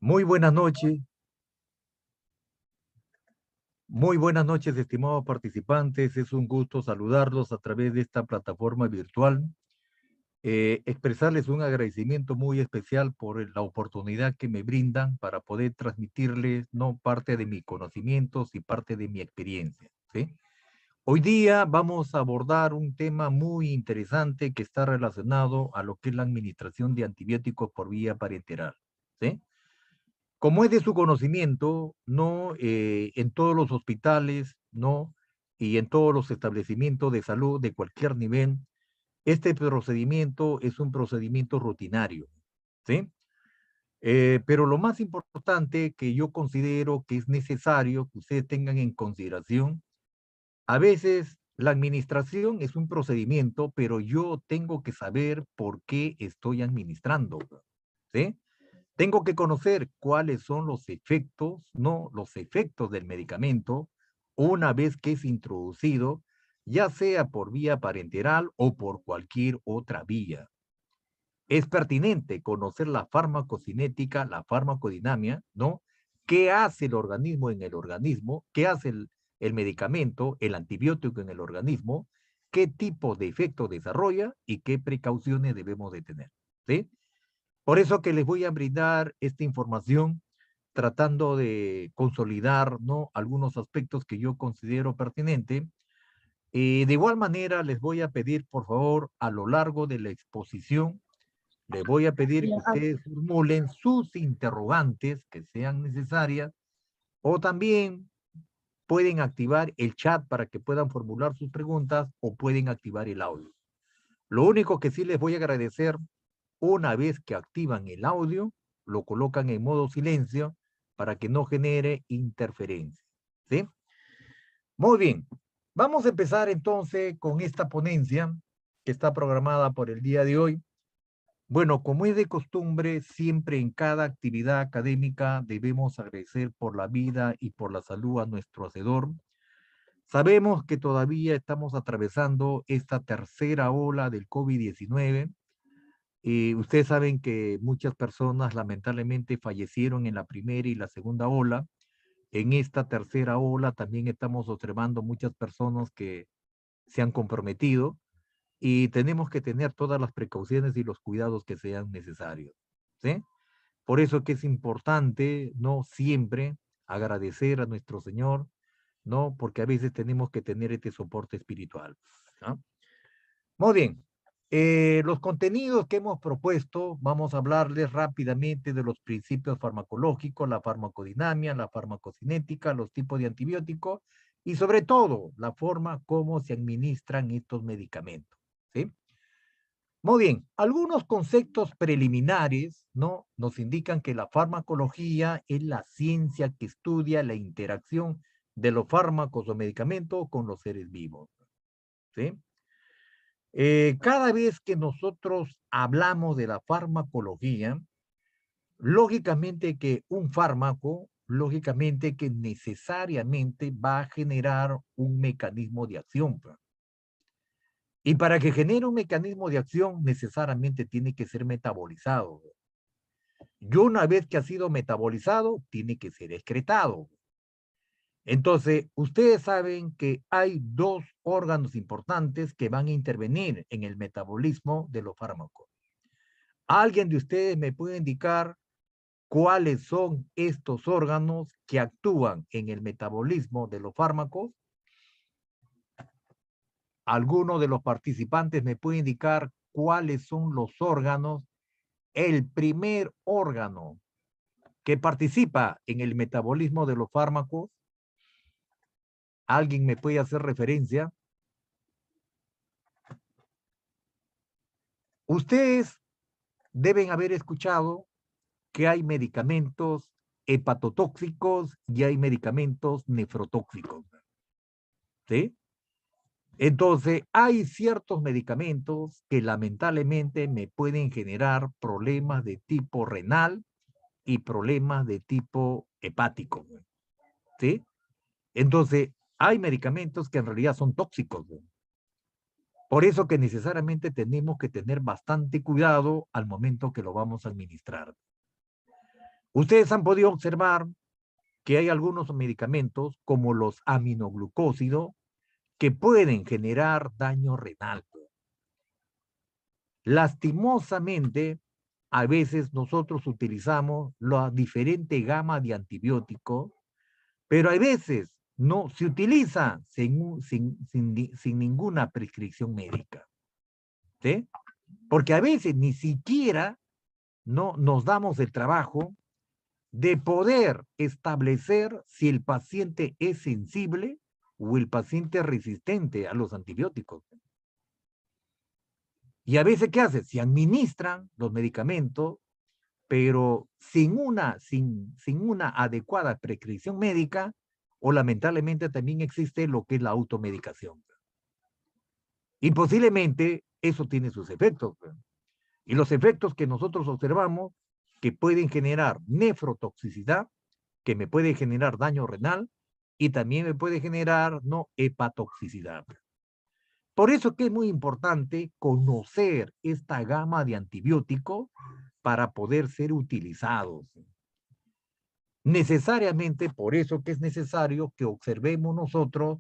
Muy buenas noches, muy buenas noches, estimados participantes. Es un gusto saludarlos a través de esta plataforma virtual. Expresarles un agradecimiento muy especial por la oportunidad que me brindan para poder transmitirles no parte de mis conocimientos y parte de mi experiencia, ¿sí? Hoy día vamos a abordar un tema muy interesante que está relacionado a lo que es la administración de antibióticos por vía parenteral, ¿sí? Como es de su conocimiento, no en todos los hospitales, no, y en todos los establecimientos de salud de cualquier nivel, este procedimiento es un procedimiento rutinario, ¿sí? Pero lo más importante que yo considero que es necesario que ustedes tengan en consideración, a veces la administración es un procedimiento, pero yo tengo que saber por qué estoy administrando, ¿sí? Tengo que conocer cuáles son los efectos, no los efectos del medicamento una vez que es introducido, ya sea por vía parenteral o por cualquier otra vía. Es pertinente conocer la farmacocinética, la farmacodinamia, ¿no? ¿Qué hace el organismo en el organismo? ¿Qué hace el medicamento, el antibiótico en el organismo? ¿Qué tipo de efecto desarrolla y qué precauciones debemos de tener? ¿Sí? Por eso que les voy a brindar esta información tratando de consolidar, ¿no?, algunos aspectos que yo considero pertinentes. De igual manera, les voy a pedir, por favor, a lo largo de la exposición, les voy a pedir que ustedes formulen sus interrogantes que sean necesarias o también pueden activar el chat para que puedan formular sus preguntas o pueden activar el audio. Lo único que sí les voy a agradecer, una vez que activan el audio, lo colocan en modo silencio para que no genere interferencia, ¿sí? Muy bien. Vamos a empezar entonces con esta ponencia que está programada por el día de hoy. Bueno, como es de costumbre, siempre en cada actividad académica debemos agradecer por la vida y por la salud a nuestro hacedor. Sabemos que todavía estamos atravesando esta tercera ola del COVID-19. Y ustedes saben que muchas personas lamentablemente fallecieron en la primera y la segunda ola. En esta tercera ola también estamos observando muchas personas que se han comprometido y tenemos que tener todas las precauciones y los cuidados que sean necesarios, ¿sí? Por eso que es importante, ¿no?, siempre agradecer a nuestro Señor, ¿no? Porque a veces tenemos que tener este soporte espiritual, ¿no? Muy bien. Los contenidos que hemos propuesto, vamos a hablarles rápidamente de los principios farmacológicos, la farmacodinamia, la farmacocinética, los tipos de antibióticos y sobre todo la forma como se administran estos medicamentos, ¿sí? Muy bien, algunos conceptos preliminares, ¿no?, nos indican que la farmacología es la ciencia que estudia la interacción de los fármacos o medicamentos con los seres vivos, ¿sí? Cada vez que nosotros hablamos de la farmacología, lógicamente que un fármaco, lógicamente que necesariamente va a generar un mecanismo de acción, pues. Y para que genere un mecanismo de acción, necesariamente tiene que ser metabolizado. Y una vez que ha sido metabolizado, tiene que ser excretado. Entonces, ustedes saben que hay dos órganos importantes que van a intervenir en el metabolismo de los fármacos. ¿Alguien de ustedes me puede indicar cuáles son estos órganos que actúan en el metabolismo de los fármacos? ¿Alguno de los participantes me puede indicar cuáles son los órganos? El primer órgano que participa en el metabolismo de los fármacos. ¿Alguien me puede hacer referencia? Ustedes deben haber escuchado que hay medicamentos hepatotóxicos y hay medicamentos nefrotóxicos, ¿sí? Entonces, hay ciertos medicamentos que lamentablemente me pueden generar problemas de tipo renal y problemas de tipo hepático, ¿sí? Entonces, hay medicamentos que en realidad son tóxicos. Por eso que necesariamente tenemos que tener bastante cuidado al momento que lo vamos a administrar. Ustedes han podido observar que hay algunos medicamentos, como los aminoglucósidos, que pueden generar daño renal. Lastimosamente, a veces nosotros utilizamos la diferente gama de antibióticos, pero a veces no se utiliza sin ninguna prescripción médica. ¿Sí? Porque a veces ni siquiera no nos damos el trabajo de poder establecer si el paciente es sensible o el paciente es resistente a los antibióticos. Y a veces, ¿qué hace? Se administran los medicamentos, pero sin una adecuada prescripción médica, o lamentablemente también existe lo que es la automedicación. Y posiblemente eso tiene sus efectos. Y los efectos que nosotros observamos, que pueden generar nefrotoxicidad, que me puede generar daño renal, y también me puede generar no hepatotoxicidad. Por eso que es muy importante conocer esta gama de antibióticos para poder ser utilizados. Necesariamente, por eso que es necesario que observemos nosotros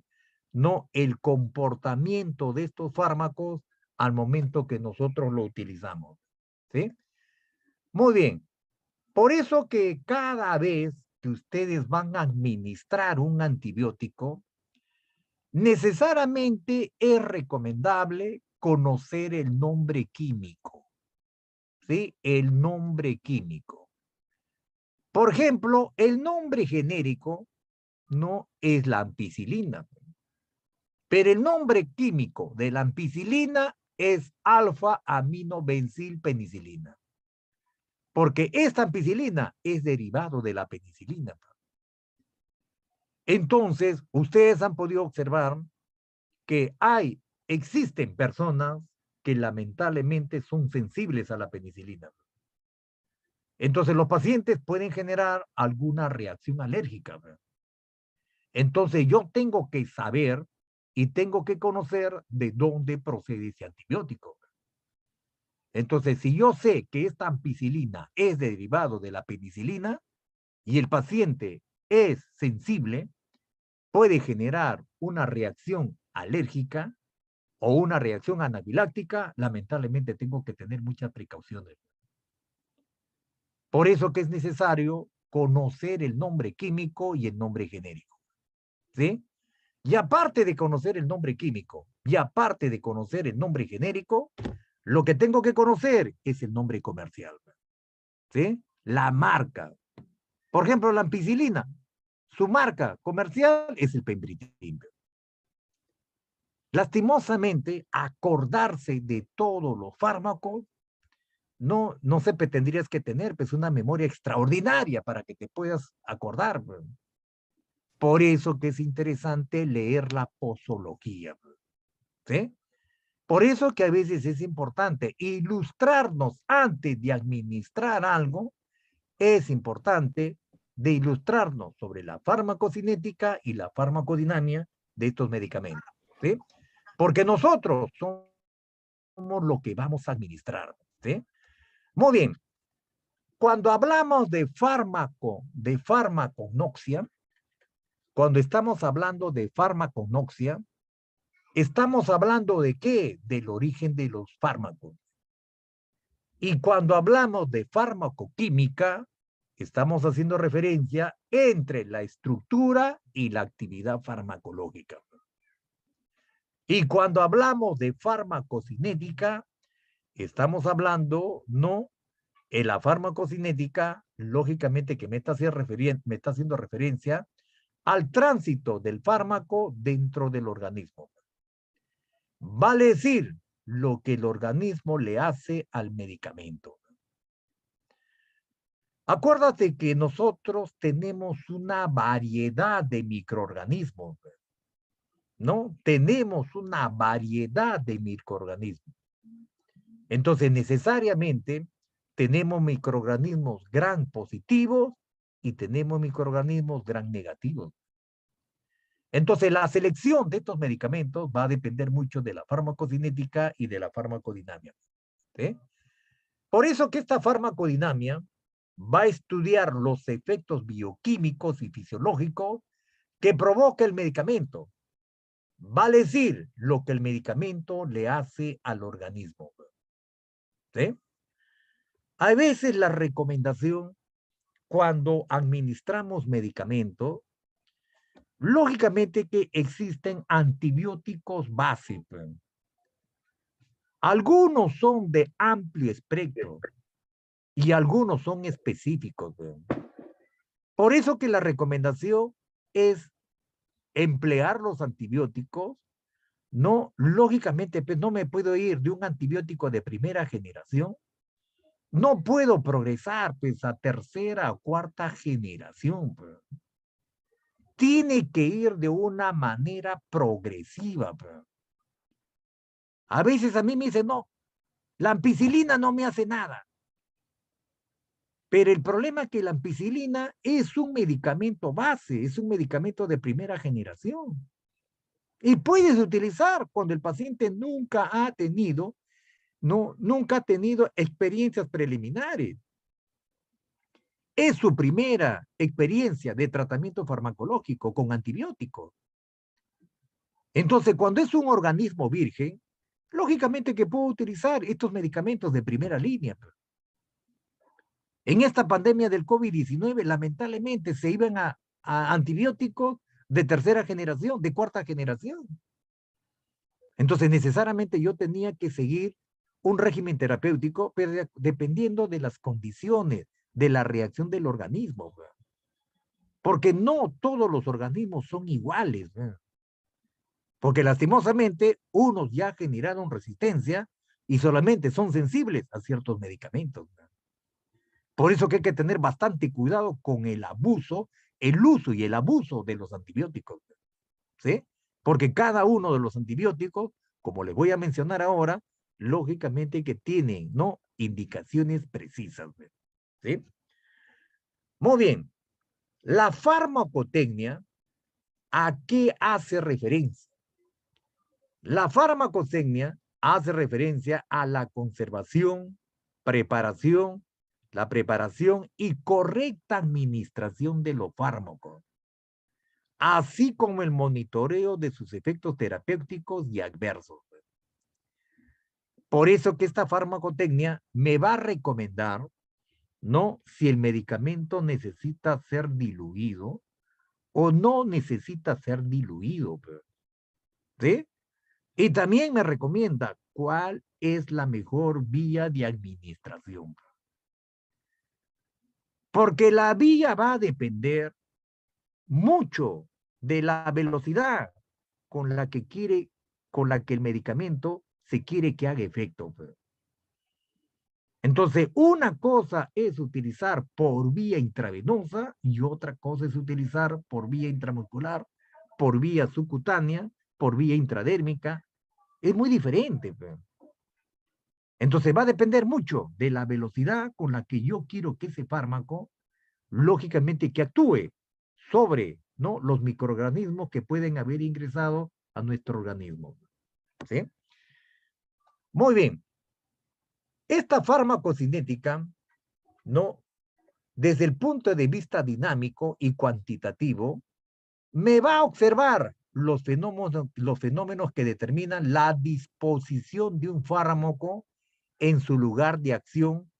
no el comportamiento de estos fármacos al momento que nosotros lo utilizamos. ¿Sí? Muy bien. Por eso que cada vez que ustedes van a administrar un antibiótico, necesariamente es recomendable conocer el nombre químico. ¿Sí? El nombre químico. Por ejemplo, el nombre genérico no es la ampicilina, pero el nombre químico de la ampicilina es alfa-aminobensilpenicilina, porque esta ampicilina es derivado de la penicilina. Entonces, ustedes han podido observar que existen personas que lamentablemente son sensibles a la penicilina. Entonces, los pacientes pueden generar alguna reacción alérgica. Entonces, yo tengo que saber y tengo que conocer de dónde procede ese antibiótico. Entonces, si yo sé que esta ampicilina es derivado de la penicilina y el paciente es sensible, puede generar una reacción alérgica o una reacción anafiláctica, lamentablemente tengo que tener muchas precauciones. Por eso que es necesario conocer el nombre químico y el nombre genérico. ¿Sí? Y aparte de conocer el nombre químico y aparte de conocer el nombre genérico, lo que tengo que conocer es el nombre comercial. ¿Sí? La marca. Por ejemplo, la ampicilina. Su marca comercial es el Pembritin. Lastimosamente, acordarse de todos los fármacos, no se tendrías que tener pues una memoria extraordinaria para que te puedas acordar. Por eso que es interesante leer la posología. ¿Sí? Por eso que a veces es importante ilustrarnos antes de administrar algo, es importante de ilustrarnos sobre la farmacocinética y la farmacodinamia de estos medicamentos. ¿Sí? Porque nosotros somos lo que vamos a administrar. ¿Sí? Muy bien. Cuando hablamos de farmaconoxia, cuando estamos hablando de farmaconoxia, estamos hablando de qué? Del origen de los fármacos. Y cuando hablamos de farmacoquímica, estamos haciendo referencia entre la estructura y la actividad farmacológica. Y cuando hablamos de farmacocinética, estamos hablando, no, en la farmacocinética, lógicamente que me está haciendo referencia al tránsito del fármaco dentro del organismo. Vale decir, lo que el organismo le hace al medicamento. Acuérdate que nosotros tenemos una variedad de microorganismos, ¿no? Tenemos una variedad de microorganismos. Entonces, necesariamente, tenemos microorganismos gran positivos y tenemos microorganismos gran negativos. Entonces, la selección de estos medicamentos va a depender mucho de la farmacocinética y de la farmacodinamia. ¿Sí? Por eso que esta farmacodinamia va a estudiar los efectos bioquímicos y fisiológicos que provoca el medicamento. Va a decir lo que el medicamento le hace al organismo. ¿Sí? A veces la recomendación cuando administramos medicamentos, lógicamente que existen antibióticos básicos. Algunos son de amplio espectro y algunos son específicos. Por eso que la recomendación es emplear los antibióticos. No, lógicamente, pues no me puedo ir de un antibiótico de primera generación. No puedo progresar pues a tercera o cuarta generación. Pues. Tiene que ir de una manera progresiva. Pues. A veces a mí me dicen, no, la ampicilina no me hace nada. Pero el problema es que la ampicilina es un medicamento base, es un medicamento de primera generación. Y puedes utilizar cuando el paciente nunca ha tenido experiencias preliminares. Es su primera experiencia de tratamiento farmacológico con antibióticos. Entonces, cuando es un organismo virgen, lógicamente que puedo utilizar estos medicamentos de primera línea. En esta pandemia del COVID-19, lamentablemente se iban a antibióticos de tercera generación, de cuarta generación. Entonces, necesariamente yo tenía que seguir un régimen terapéutico, pero dependiendo de las condiciones, de la reacción del organismo. Porque no todos los organismos son iguales. Porque lastimosamente, unos ya generaron resistencia y solamente son sensibles a ciertos medicamentos. Por eso que hay que tener bastante cuidado con el abuso, el uso y el abuso de los antibióticos. ¿Sí? Porque cada uno de los antibióticos, como les voy a mencionar ahora, lógicamente que tienen, ¿no? Indicaciones precisas. ¿Sí? Muy bien. La farmacotecnia, ¿a qué hace referencia? La farmacotecnia hace referencia a la conservación, preparación, la preparación y correcta administración de los fármacos, así como el monitoreo de sus efectos terapéuticos y adversos. Por eso que esta farmacotecnia me va a recomendar, ¿no? Si el medicamento necesita ser diluido o no necesita ser diluido, ¿sí? Y también me recomienda cuál es la mejor vía de administración. Porque la vía va a depender mucho de la velocidad con la que con la que el medicamento se quiere que haga efecto. Entonces, una cosa es utilizar por vía intravenosa y otra cosa es utilizar por vía intramuscular, por vía subcutánea, por vía intradérmica. Es muy diferente. Entonces, va a depender mucho de la velocidad con la que yo quiero que ese fármaco, lógicamente, que actúe sobre, ¿no? Los microorganismos que pueden haber ingresado a nuestro organismo. ¿Sí? Muy bien. Esta farmacocinética, ¿no? Desde el punto de vista dinámico y cuantitativo, me va a observar los fenómenos que determinan la disposición de un fármaco en su lugar de acción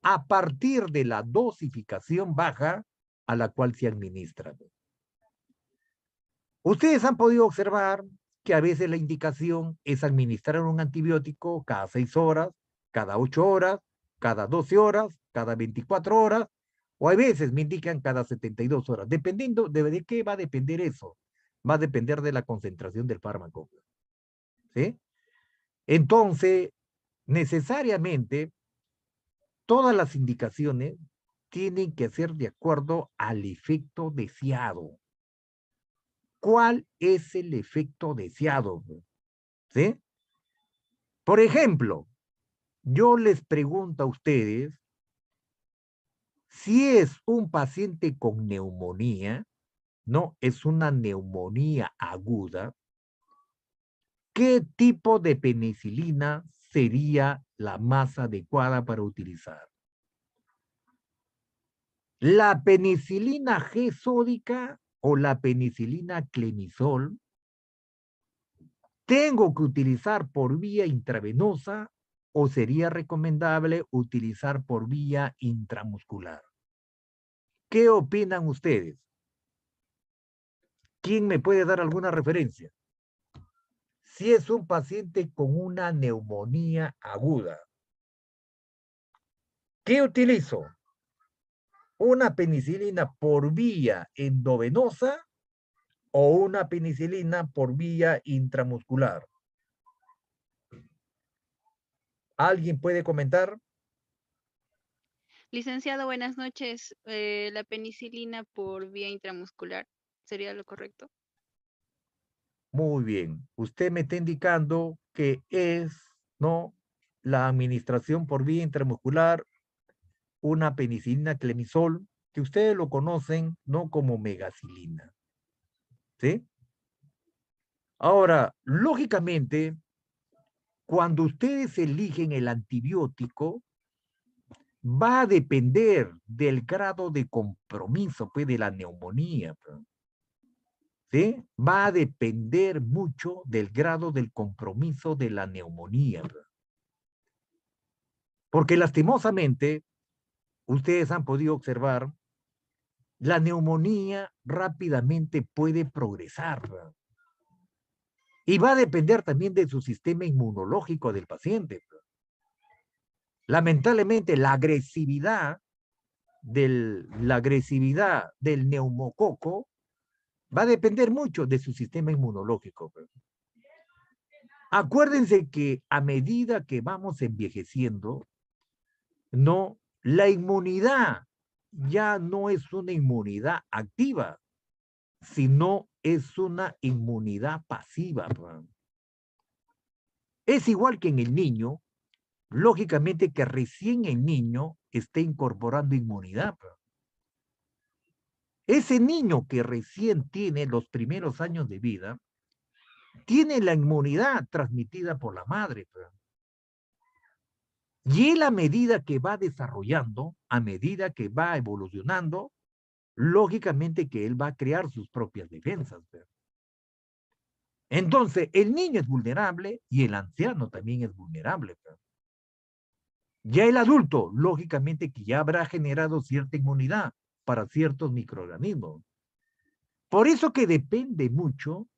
a partir de la dosificación baja a la cual se administra. Ustedes han podido observar que a veces la indicación es administrar un antibiótico cada 6 horas, cada 8 horas, cada 12 horas, cada 24 horas, o a veces me indican cada 72 horas. Dependiendo de qué va a depender eso. Va a depender de la concentración del fármaco. ¿Sí? Entonces, necesariamente, todas las indicaciones tienen que ser de acuerdo al efecto deseado. ¿Cuál es el efecto deseado? ¿Sí? Por ejemplo, yo les pregunto a ustedes, si es un paciente con neumonía, no es una neumonía aguda, ¿qué tipo de penicilina sería la más adecuada para utilizar? La penicilina G sódica o la penicilina clemizol tengo que utilizar por vía intravenosa o sería recomendable utilizar por vía intramuscular. ¿Qué opinan ustedes? ¿Quién me puede dar alguna referencia? Si es un paciente con una neumonía aguda, ¿qué utilizo? ¿Una penicilina por vía endovenosa o una penicilina por vía intramuscular? ¿Alguien puede comentar? Licenciado, buenas noches. La penicilina por vía intramuscular, ¿sería lo correcto? Muy bien. Usted me está indicando que es, ¿no? La administración por vía intramuscular, una penicilina clemizol, que ustedes lo conocen, ¿no? Como megacilina. ¿Sí? Ahora, lógicamente, cuando ustedes eligen el antibiótico, va a depender del grado de compromiso, pues, de la neumonía, pues, ¿sí? Va a depender mucho del grado del compromiso de la neumonía, pues. Porque lastimosamente, ustedes han podido observar, la neumonía rápidamente puede progresar, pues, y va a depender también de su sistema inmunológico del paciente, pues. Lamentablemente, la agresividad del neumococo va a depender mucho de su sistema inmunológico, pues. Acuérdense que a medida que vamos envejeciendo, no, la inmunidad ya no es una inmunidad activa, sino es una inmunidad pasiva, pues. Es igual que en el niño, lógicamente que recién el niño esté incorporando inmunidad, pues. Ese niño que recién tiene los primeros años de vida, tiene la inmunidad transmitida por la madre, pues. Y él a medida que va desarrollando, a medida que va evolucionando, lógicamente que él va a crear sus propias defensas, pues. Entonces, el niño es vulnerable y el anciano también es vulnerable, pues. Ya el adulto, lógicamente que ya habrá generado cierta inmunidad para ciertos microorganismos. Por eso que depende mucho,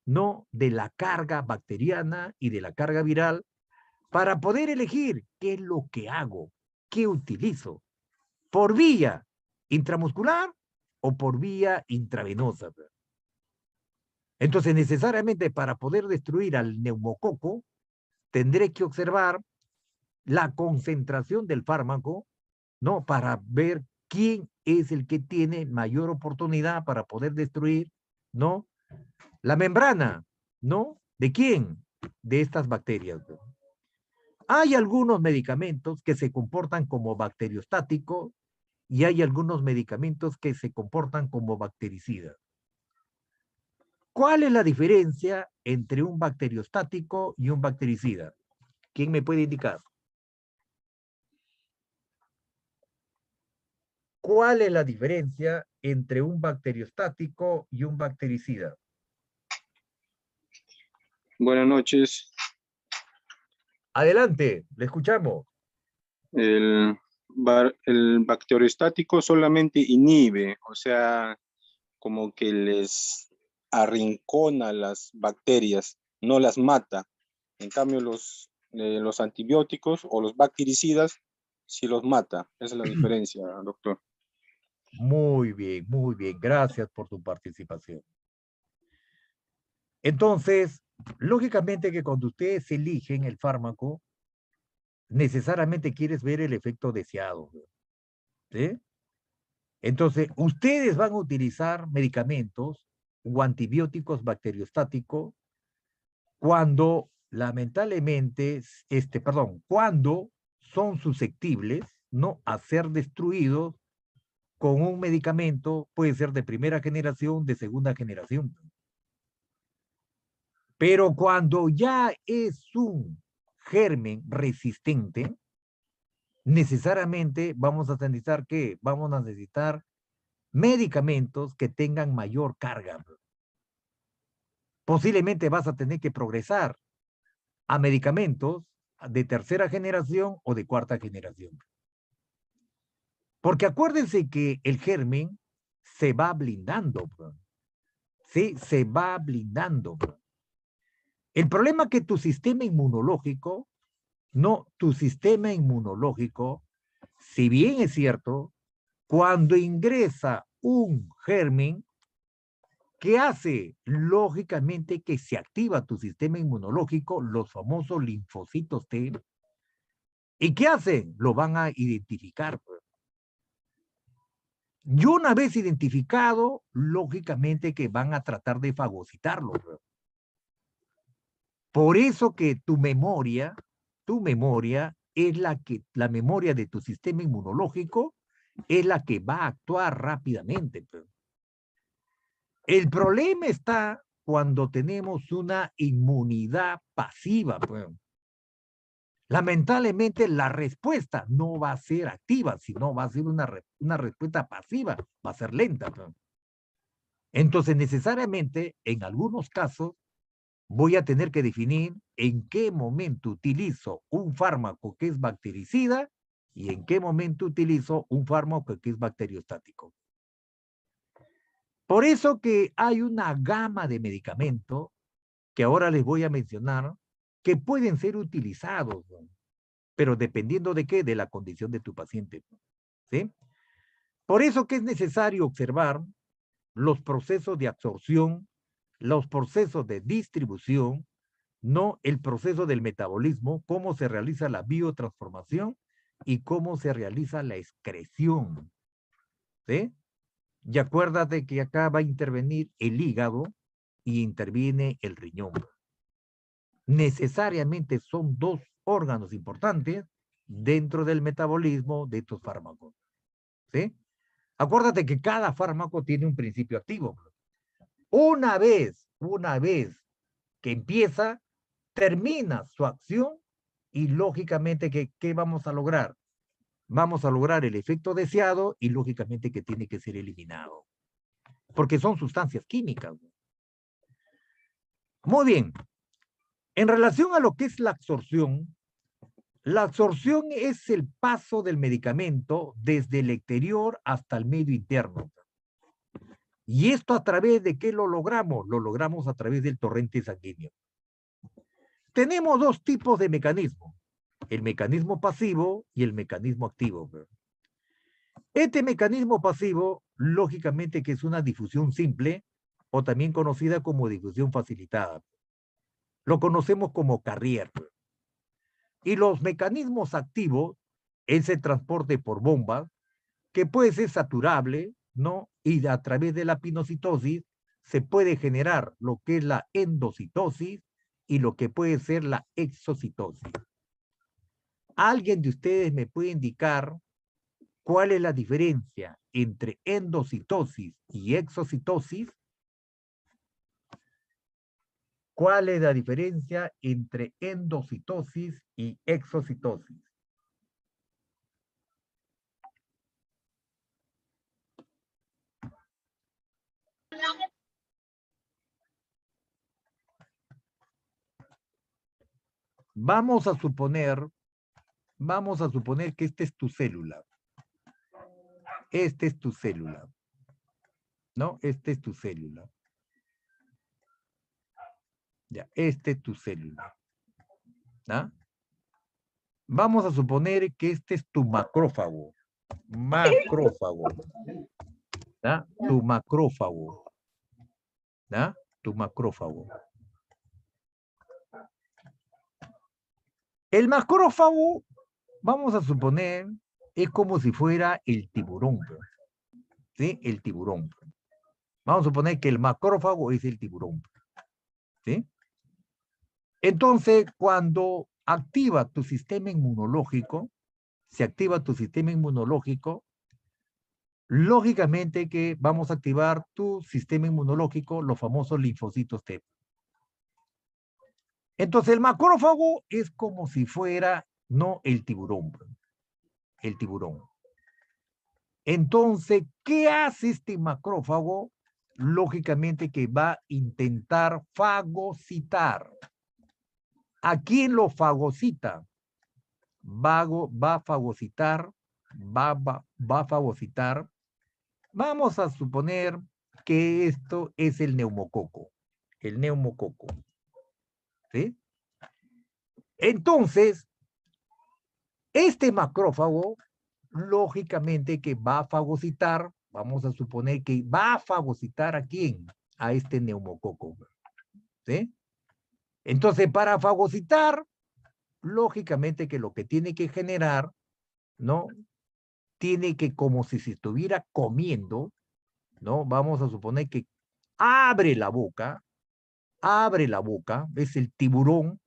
¿no? De la carga bacteriana y de la carga viral para poder elegir qué es lo que hago, qué utilizo, por vía intramuscular o por vía intravenosa. Entonces, necesariamente para poder destruir al neumococo, tendré que observar la concentración del fármaco, ¿no? Para ver quién es el que tiene mayor oportunidad para poder destruir, ¿no? La membrana, ¿no? ¿De quién? De estas bacterias, ¿no? Hay algunos medicamentos que se comportan como bacteriostáticos y hay algunos medicamentos que se comportan como bactericidas. ¿Cuál es la diferencia entre un bacteriostático y un bactericida? ¿Quién me puede indicar? ¿Cuál es la diferencia entre un bacteriostático y un bactericida? Buenas noches. Adelante, le escuchamos. El, el bacteriostático solamente inhibe, o sea, como que les arrincona las bacterias, no las mata. En cambio, los antibióticos o los bactericidas sí los mata. Esa es la diferencia, doctor. Muy bien, muy bien. Gracias por tu participación. Entonces, lógicamente que cuando ustedes eligen el fármaco, necesariamente quieres ver el efecto deseado, ¿sí? Entonces, ustedes van a utilizar medicamentos o antibióticos bacteriostáticos cuando lamentablemente, cuando son susceptibles, ¿no? A ser destruidos con un medicamento, puede ser de primera generación, de segunda generación. Pero cuando ya es un germen resistente, necesariamente vamos a necesitar ¿qué? Vamos a necesitar medicamentos que tengan mayor carga. Posiblemente vas a tener que progresar a medicamentos de tercera generación o de cuarta generación. Porque acuérdense que el germen se va blindando, ¿sí? Se va blindando. El problema es que tu sistema inmunológico, si bien es cierto, cuando ingresa un germen, ¿qué hace? Lógicamente que se activa tu sistema inmunológico, los famosos linfocitos T. ¿Y qué hacen? Lo van a identificar. Y una vez identificado, lógicamente que van a tratar de fagocitarlo. Por eso que tu memoria es la memoria de tu sistema inmunológico es la que va a actuar rápidamente. El problema está cuando tenemos una inmunidad pasiva. Lamentablemente la respuesta no va a ser activa, sino va a ser una respuesta pasiva, va a ser lenta. Entonces, necesariamente, en algunos casos, voy a tener que definir en qué momento utilizo un fármaco que es bactericida y en qué momento utilizo un fármaco que es bacteriostático. Por eso que hay una gama de medicamentos que ahora les voy a mencionar que pueden ser utilizados, pero dependiendo de qué, de la condición de tu paciente, ¿sí? Por eso que es necesario observar los procesos de absorción, los procesos de distribución, no el proceso del metabolismo, cómo se realiza la biotransformación y cómo se realiza la excreción, ¿sí? Y acuérdate que acá va a intervenir el hígado y interviene el riñón. Necesariamente son dos órganos importantes dentro del metabolismo de estos fármacos, ¿sí? Acuérdate que cada fármaco tiene un principio activo. Una vez que empieza, termina su acción y lógicamente ¿qué vamos a lograr? Vamos a lograr el efecto deseado y lógicamente que tiene que ser eliminado. Porque son sustancias químicas. Muy bien. En relación a lo que es la absorción es el paso del medicamento desde el exterior hasta el medio interno. ¿Y esto a través de qué lo logramos? Lo logramos a través del torrente sanguíneo. Tenemos dos tipos de mecanismos, el mecanismo pasivo y el mecanismo activo. Este mecanismo pasivo, lógicamente que es una difusión simple o también conocida como difusión facilitada. Lo conocemos como carrier. Y los mecanismos activos, ese transporte por bombas, que puede ser saturable, ¿no? Y a través de la pinocitosis se puede generar lo que es la endocitosis y lo que puede ser la exocitosis. ¿Alguien de ustedes me puede indicar cuál es la diferencia entre endocitosis y exocitosis? ¿Cuál es la diferencia entre endocitosis y exocitosis? Vamos a suponer que esta es tu célula. Esta es tu célula. ¿No? Esta es tu célula. Ya, esta es tu célula. ¿Ah? Vamos a suponer que este es tu macrófago. Macrófago. ¿Ah? Tu macrófago. ¿Ah? Tu macrófago. El macrófago, vamos a suponer, es como si fuera el tiburón. ¿Sí? El tiburón. Vamos a suponer que el macrófago es el tiburón. ¿Sí? Entonces, cuando activa tu sistema inmunológico, se activa tu sistema inmunológico, lógicamente que vamos a activar tu sistema inmunológico, los famosos linfocitos T. Entonces, el macrófago es como si fuera, no el tiburón. el tiburón. Entonces, ¿qué hace este macrófago? Lógicamente que va a intentar fagocitar. ¿A quién lo fagocita? Va a fagocitar, va a fagocitar. Vamos a suponer que esto es el neumococo. El neumococo. ¿Sí? Entonces, este macrófago, lógicamente que va a fagocitar, vamos a suponer que va a fagocitar ¿a quién? A este neumococo. ¿Sí? Entonces, para fagocitar, lógicamente que lo que tiene que generar, ¿no? Tiene que, como si se estuviera comiendo, ¿no? Vamos a suponer que abre la boca, es el tiburón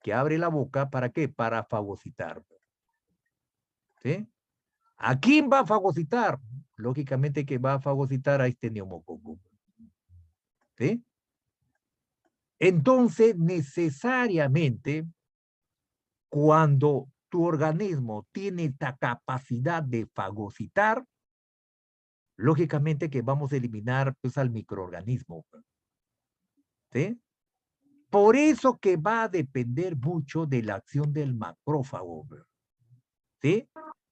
que abre la boca, ¿para qué? Para fagocitar. ¿Sí? ¿A quién va a fagocitar? Lógicamente que va a fagocitar a este neumococo. ¿Sí? Entonces, necesariamente, cuando tu organismo tiene esta capacidad de fagocitar, lógicamente que vamos a eliminar pues, al microorganismo. ¿Sí? Por eso que va a depender mucho de la acción del macrófago. ¿Sí?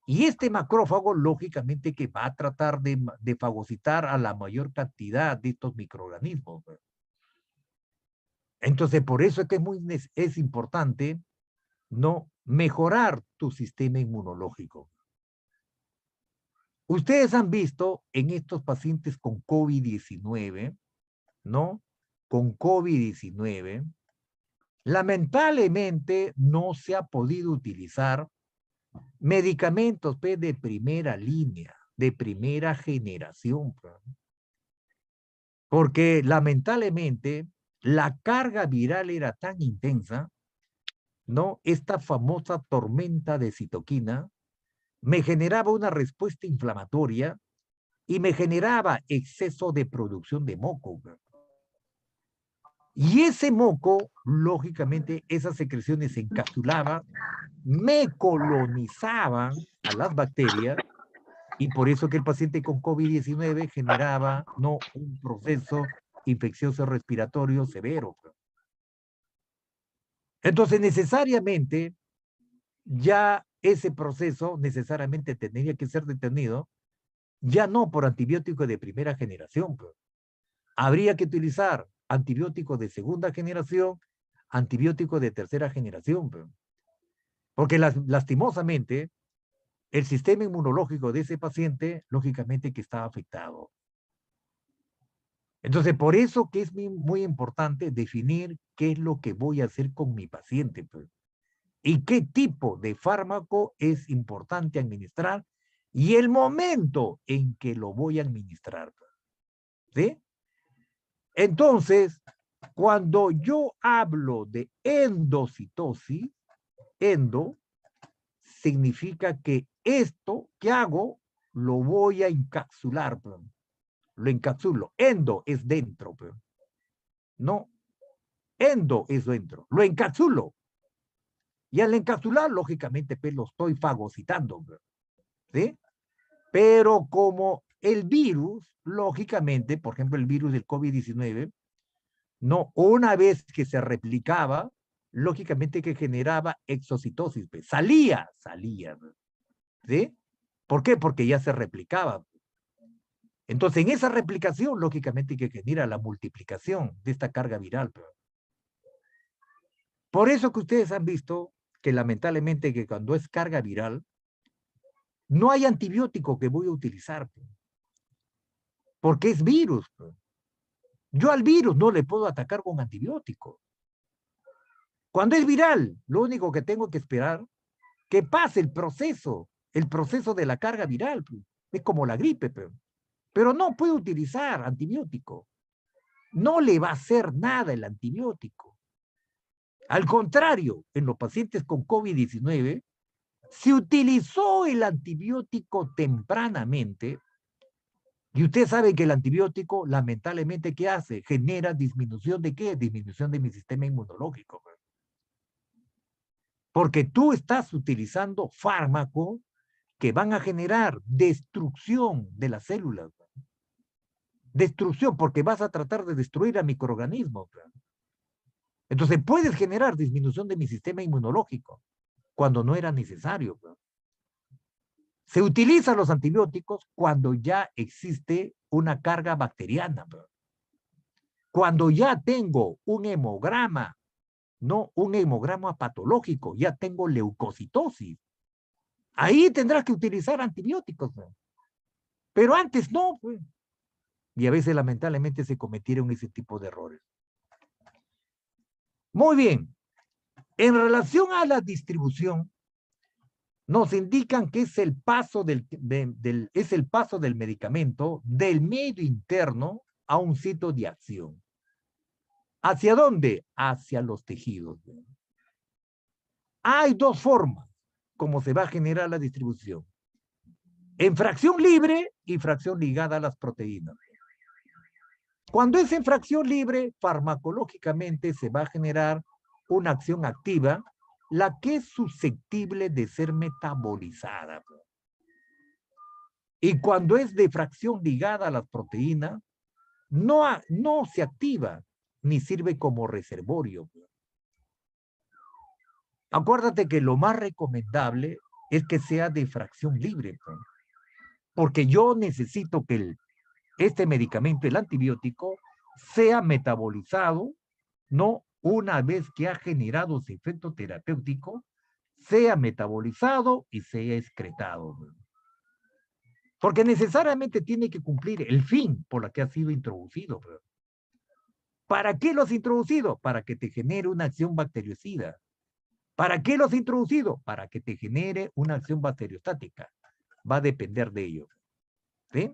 Y este macrófago, lógicamente, que va a tratar de fagocitar a la mayor cantidad de estos microorganismos. Entonces, por eso es que es importante no mejorar tu sistema inmunológico. Ustedes han visto en estos pacientes con COVID-19, ¿no? Con COVID-19, lamentablemente no se ha podido utilizar medicamentos de primera línea, de primera generación, porque lamentablemente la carga viral era tan intensa, ¿no? Esta famosa tormenta de citoquina me generaba una respuesta inflamatoria y me generaba exceso de producción de moco. Y ese moco, lógicamente, esas secreciones se encapsulaban, me colonizaban a las bacterias, y por eso que el paciente con COVID-19 generaba no un proceso infeccioso respiratorio severo. Entonces, necesariamente, ya ese proceso necesariamente tendría que ser detenido, ya no por antibióticos de primera generación. Habría que utilizar antibióticos de segunda generación, antibióticos de tercera generación. Porque lastimosamente, el sistema inmunológico de ese paciente, lógicamente que está afectado. Entonces, por eso que es muy importante definir qué es lo que voy a hacer con mi paciente. Y qué tipo de fármaco es importante administrar y el momento en que lo voy a administrar. ¿Sí? Entonces, cuando yo hablo de endocitosis, endo significa que esto que hago lo voy a encapsular. Lo encapsulo. Endo es dentro. No, endo es dentro. Lo encapsulo. Y al encapsular, lógicamente, pues lo estoy fagocitando. ¿Sí? Pero como el virus, lógicamente, por ejemplo, el virus del COVID-19, no, una vez que se replicaba, lógicamente que generaba exocitosis, pues, salía, ¿sí? ¿Por qué? Porque ya se replicaba. Entonces, en esa replicación, lógicamente que genera la multiplicación de esta carga viral. Pues. Por eso que ustedes han visto que lamentablemente que cuando es carga viral, no hay antibiótico que voy a utilizar, pues, porque es virus. Pues. Yo al virus no le puedo atacar con antibiótico. Cuando es viral, lo único que tengo que esperar que pase el proceso de la carga viral. Pues. Es como la gripe, pero no puedo utilizar antibiótico. No le va a hacer nada el antibiótico. Al contrario, en los pacientes con COVID-19, se utilizó el antibiótico tempranamente. Y usted sabe que el antibiótico, lamentablemente, ¿qué hace? Genera disminución de ¿qué? Disminución de mi sistema inmunológico. Porque tú estás utilizando fármaco que van a generar destrucción de las células. Destrucción, porque vas a tratar de destruir a microorganismos. Entonces puedes generar disminución de mi sistema inmunológico cuando no era necesario. Se utilizan los antibióticos cuando ya existe una carga bacteriana. Cuando ya tengo un hemograma, no un hemograma patológico, ya tengo leucocitosis. Ahí tendrás que utilizar antibióticos. Pero antes no. Y a veces lamentablemente se cometieron ese tipo de errores. Muy bien. En relación a la distribución, nos indican que es el paso es el paso del medicamento del medio interno a un sitio de acción. ¿Hacia dónde? Hacia los tejidos. Hay dos formas como se va a generar la distribución. En fracción libre y fracción ligada a las proteínas. Cuando es en fracción libre, farmacológicamente se va a generar una acción activa, la que es susceptible de ser metabolizada. Y cuando es de fracción ligada a las proteínas, no se activa ni sirve como reservorio. Acuérdate que lo más recomendable es que sea de fracción libre, porque yo necesito que este medicamento, el antibiótico, sea metabolizado, no una vez que ha generado su efecto terapéutico, sea metabolizado y sea excretado. Porque necesariamente tiene que cumplir el fin por el que ha sido introducido. ¿Para qué lo has introducido? Para que te genere una acción bactericida. ¿Para qué lo has introducido? Para que te genere una acción bacteriostática. Va a depender de ello. ¿Sí?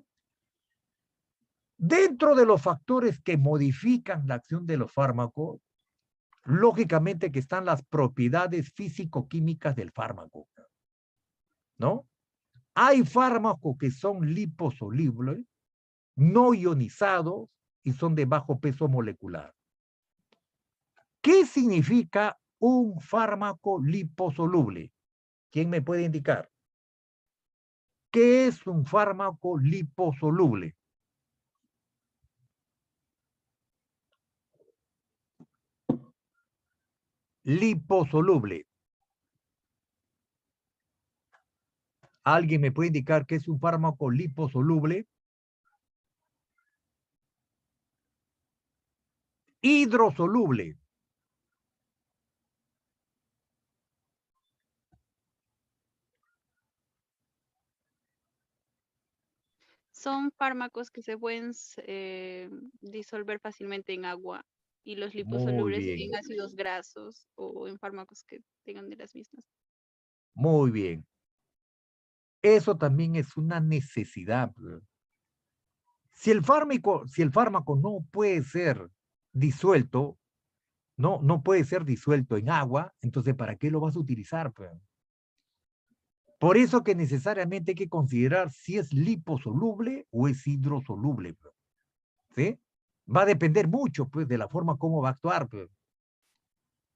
Dentro de los factores que modifican la acción de los fármacos, lógicamente que están las propiedades físico-químicas del fármaco, ¿no? Hay fármacos que son liposolubles, no ionizados y son de bajo peso molecular. ¿Qué significa un fármaco liposoluble? ¿Quién me puede indicar? ¿Qué es un fármaco liposoluble? Liposoluble. ¿Alguien me puede indicar qué es un fármaco liposoluble? Hidrosoluble. Son fármacos que se pueden disolver fácilmente en agua y los Muy liposolubles bien, en ácidos grasos o en fármacos que tengan de las mismas. muy bien. Eso también es una necesidad. Si el fármaco no puede ser disuelto, no puede ser disuelto en agua, entonces ¿para qué lo vas a utilizar? Por eso que necesariamente hay que considerar si es liposoluble o es hidrosoluble. ¿Sí? Va a depender mucho pues, de la forma como va a actuar.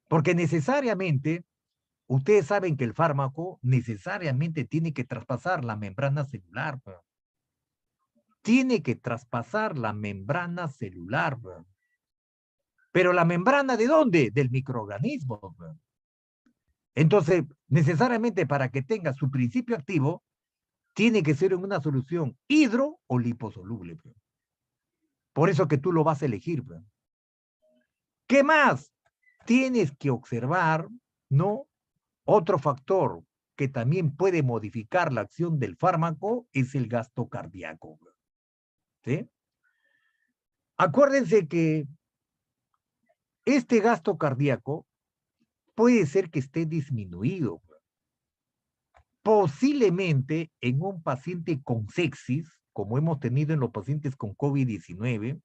Porque necesariamente, ustedes saben que el fármaco necesariamente tiene que traspasar la membrana celular. Tiene que traspasar la membrana celular. Pero la membrana ¿de dónde? Del microorganismo. Entonces, necesariamente para que tenga su principio activo, tiene que ser en una solución hidro o liposoluble. Por eso que tú lo vas a elegir. ¿Qué más? Tienes que observar, ¿no? Otro factor que también puede modificar la acción del fármaco es el gasto cardíaco. ¿Sí? Acuérdense que este gasto cardíaco puede ser que esté disminuido. Posiblemente en un paciente con sepsis, como hemos tenido en los pacientes con COVID-19,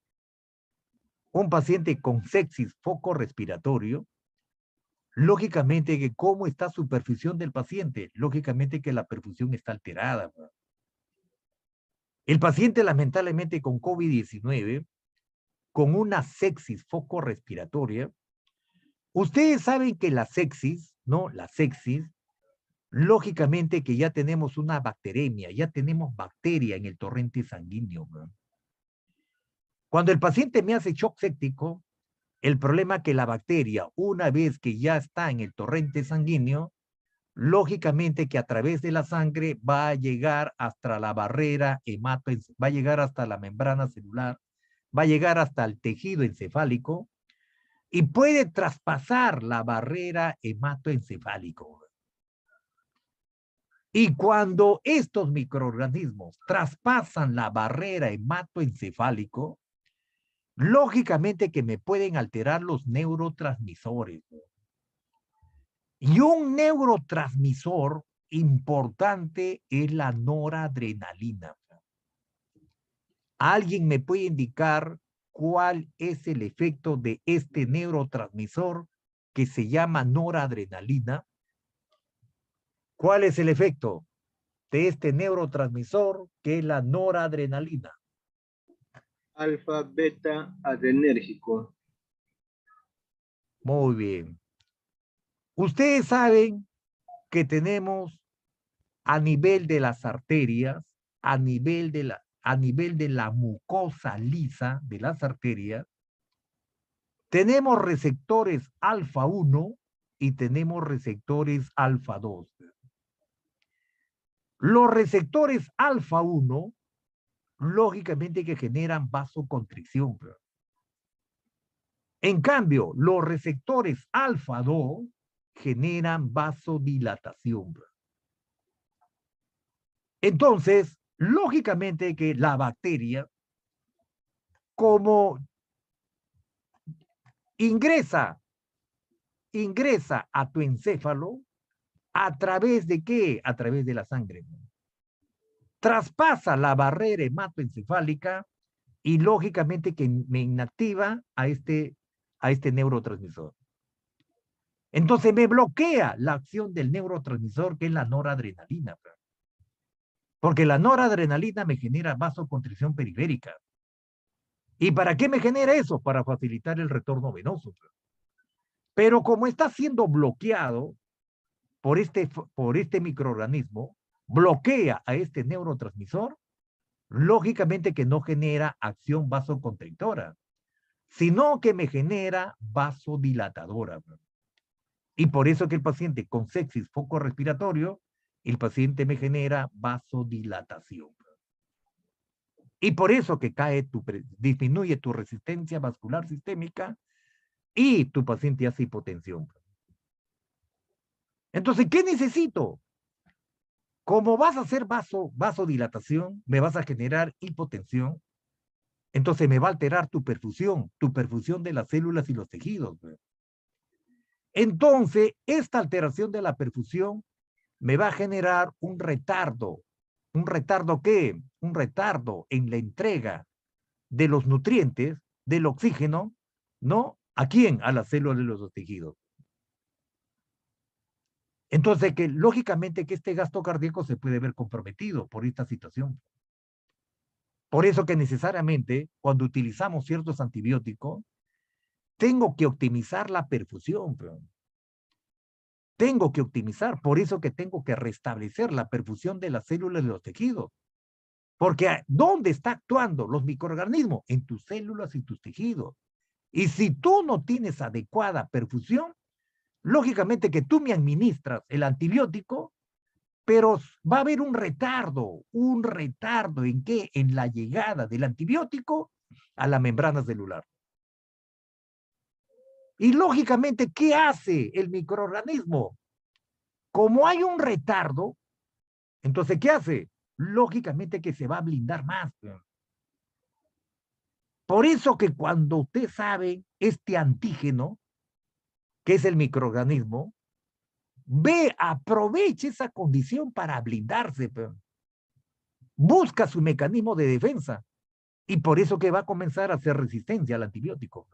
un paciente con sepsis foco respiratorio, lógicamente que cómo está su perfusión del paciente, lógicamente que la perfusión está alterada. El paciente lamentablemente con COVID-19, con una sepsis foco respiratoria, ustedes saben que la sepsis, ¿no? La sepsis lógicamente que ya tenemos una bacteremia, ya tenemos bacteria en el torrente sanguíneo. ¿No? Cuando el paciente me hace shock séptico, el problema es que la bacteria, una vez que ya está en el torrente sanguíneo, lógicamente que a través de la sangre va a llegar hasta la barrera va a llegar hasta la membrana celular, va a llegar hasta el tejido encefálico y puede traspasar la barrera hematoencefálico. Y cuando estos microorganismos traspasan la barrera hematoencefálico, lógicamente que me pueden alterar los neurotransmisores. Y un neurotransmisor importante es la noradrenalina. ¿Alguien me puede indicar cuál es el efecto de este neurotransmisor que se llama noradrenalina? ¿Cuál es el efecto de este neurotransmisor que es la noradrenalina? Alfa, beta, adrenérgico. Muy bien. Ustedes saben que tenemos a nivel de las arterias, a nivel de la mucosa lisa de las arterias, tenemos receptores alfa 1 y tenemos receptores alfa 2. Los receptores alfa 1, lógicamente que generan vasoconstricción. En cambio, los receptores alfa 2 generan vasodilatación. Entonces, lógicamente que la bacteria, como ingresa a tu encéfalo, ¿a través de qué? A través de la sangre. Traspasa la barrera hematoencefálica y lógicamente que me inactiva a este neurotransmisor. Entonces me bloquea la acción del neurotransmisor que es la noradrenalina. Porque la noradrenalina me genera vasoconstricción periférica. ¿Y para qué me genera eso? Para facilitar el retorno venoso. Pero como está siendo bloqueado por este microorganismo, bloquea a este neurotransmisor, lógicamente que no genera acción vasoconstrictora, sino que me genera vasodilatadora. Y por eso que el paciente con sepsis foco respiratorio, el paciente me genera vasodilatación. Y por eso que disminuye tu resistencia vascular sistémica y tu paciente hace hipotensión. Entonces, ¿qué necesito? Como vas a hacer vasodilatación, me vas a generar hipotensión, entonces me va a alterar tu perfusión de las células y los tejidos. Entonces, esta alteración de la perfusión me va a generar un retardo. ¿Un retardo qué? Un retardo en la entrega de los nutrientes, del oxígeno, ¿no? ¿A quién? A las células de los tejidos. Entonces, que lógicamente que este gasto cardíaco se puede ver comprometido por esta situación. Por eso que necesariamente, cuando utilizamos ciertos antibióticos, tengo que optimizar la perfusión. Tengo que optimizar, por eso que tengo que restablecer la perfusión de las células de los tejidos. Porque ¿dónde está actuando los microorganismos? En tus células y tus tejidos. Y si tú no tienes adecuada perfusión, lógicamente que tú me administras el antibiótico, pero va a haber un retardo ¿en qué? En la llegada del antibiótico a la membrana celular. Y lógicamente, ¿qué hace el microorganismo? Como hay un retardo, entonces, ¿qué hace? Lógicamente que se va a blindar más. Por eso que cuando usted sabe este antígeno, que es el microorganismo, aprovecha esa condición para blindarse. Busca su mecanismo de defensa. Y por eso que va a comenzar a hacer resistencia al antibiótico.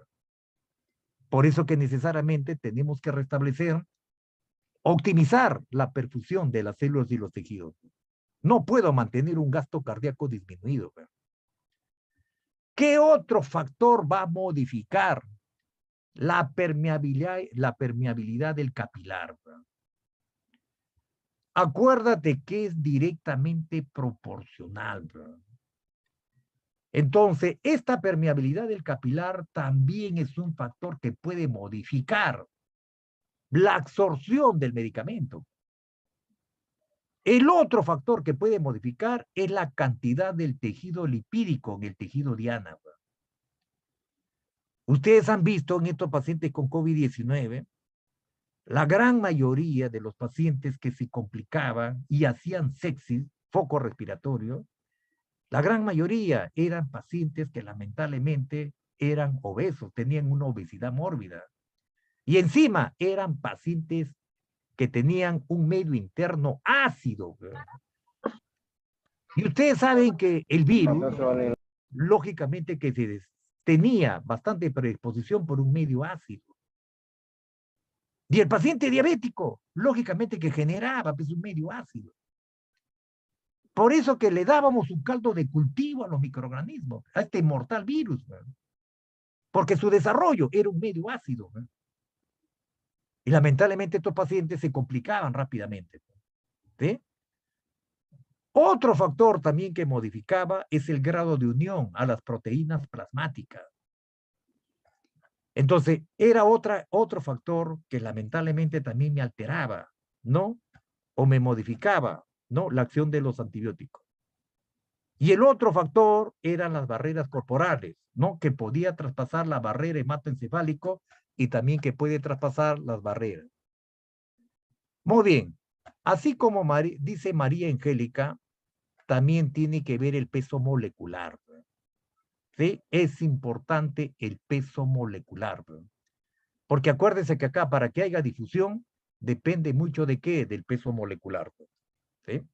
Por eso que necesariamente tenemos que optimizar la perfusión de las células y los tejidos. No puedo mantener un gasto cardíaco disminuido. ¿Qué otro factor va a modificar la permeabilidad del capilar? Acuérdate que es directamente proporcional, bro. Entonces, esta permeabilidad del capilar también es un factor que puede modificar la absorción del medicamento. El otro factor que puede modificar es la cantidad del tejido lipídico en el tejido diana. Ustedes han visto en estos pacientes con COVID-19, la gran mayoría de los pacientes que se complicaban y hacían sepsis, foco respiratorio, la gran mayoría eran pacientes que lamentablemente eran obesos, tenían una obesidad mórbida. Y encima eran pacientes que tenían un medio interno ácido. Y ustedes saben que el virus, lógicamente que tenía bastante predisposición por un medio ácido. Y el paciente diabético, lógicamente que generaba pues, un medio ácido. Por eso que le dábamos un caldo de cultivo a los microorganismos, a este mortal virus, porque su desarrollo era un medio ácido. Y lamentablemente estos pacientes se complicaban rápidamente. ¿Sí? Otro factor también que modificaba es el grado de unión a las proteínas plasmáticas. Entonces, era otro factor que lamentablemente también me alteraba, ¿no? O me modificaba, ¿no? La acción de los antibióticos. Y el otro factor eran las barreras corporales, ¿no? Que podía traspasar la barrera hematoencefálico y también que puede traspasar las barreras. Muy bien. Así como dice María Angélica, también tiene que ver el peso molecular. ¿Sí? Es importante el peso molecular. Porque acuérdense que acá, para que haya difusión, depende mucho de qué, del peso molecular. ¿Sí?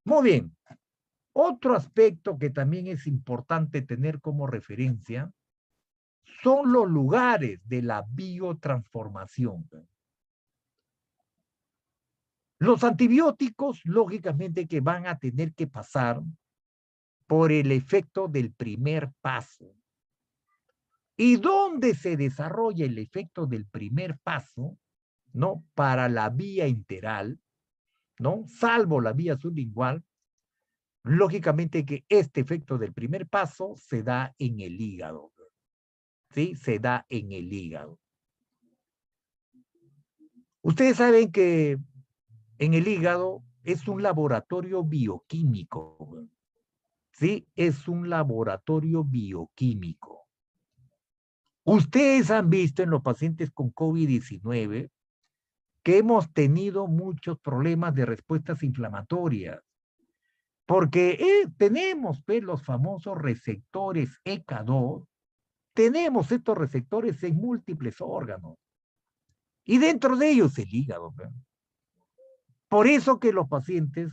Muy bien. Otro aspecto que también es importante tener como referencia son los lugares de la biotransformación. Los antibióticos, lógicamente, que van a tener que pasar por el efecto del primer paso. ¿Y dónde se desarrolla el efecto del primer paso? ¿No? Para la vía enteral, ¿no? Salvo la vía sublingual, lógicamente que este efecto del primer paso se da en el hígado. ¿Sí? Se da en el hígado. Ustedes saben que en el hígado es un laboratorio bioquímico. ¿Sí? Es un laboratorio bioquímico. Ustedes han visto en los pacientes con COVID-19 que hemos tenido muchos problemas de respuestas inflamatorias, porque tenemos pues, los famosos receptores ECA2, tenemos estos receptores en múltiples órganos, y dentro de ellos el hígado. ¿Verdad? Por eso que los pacientes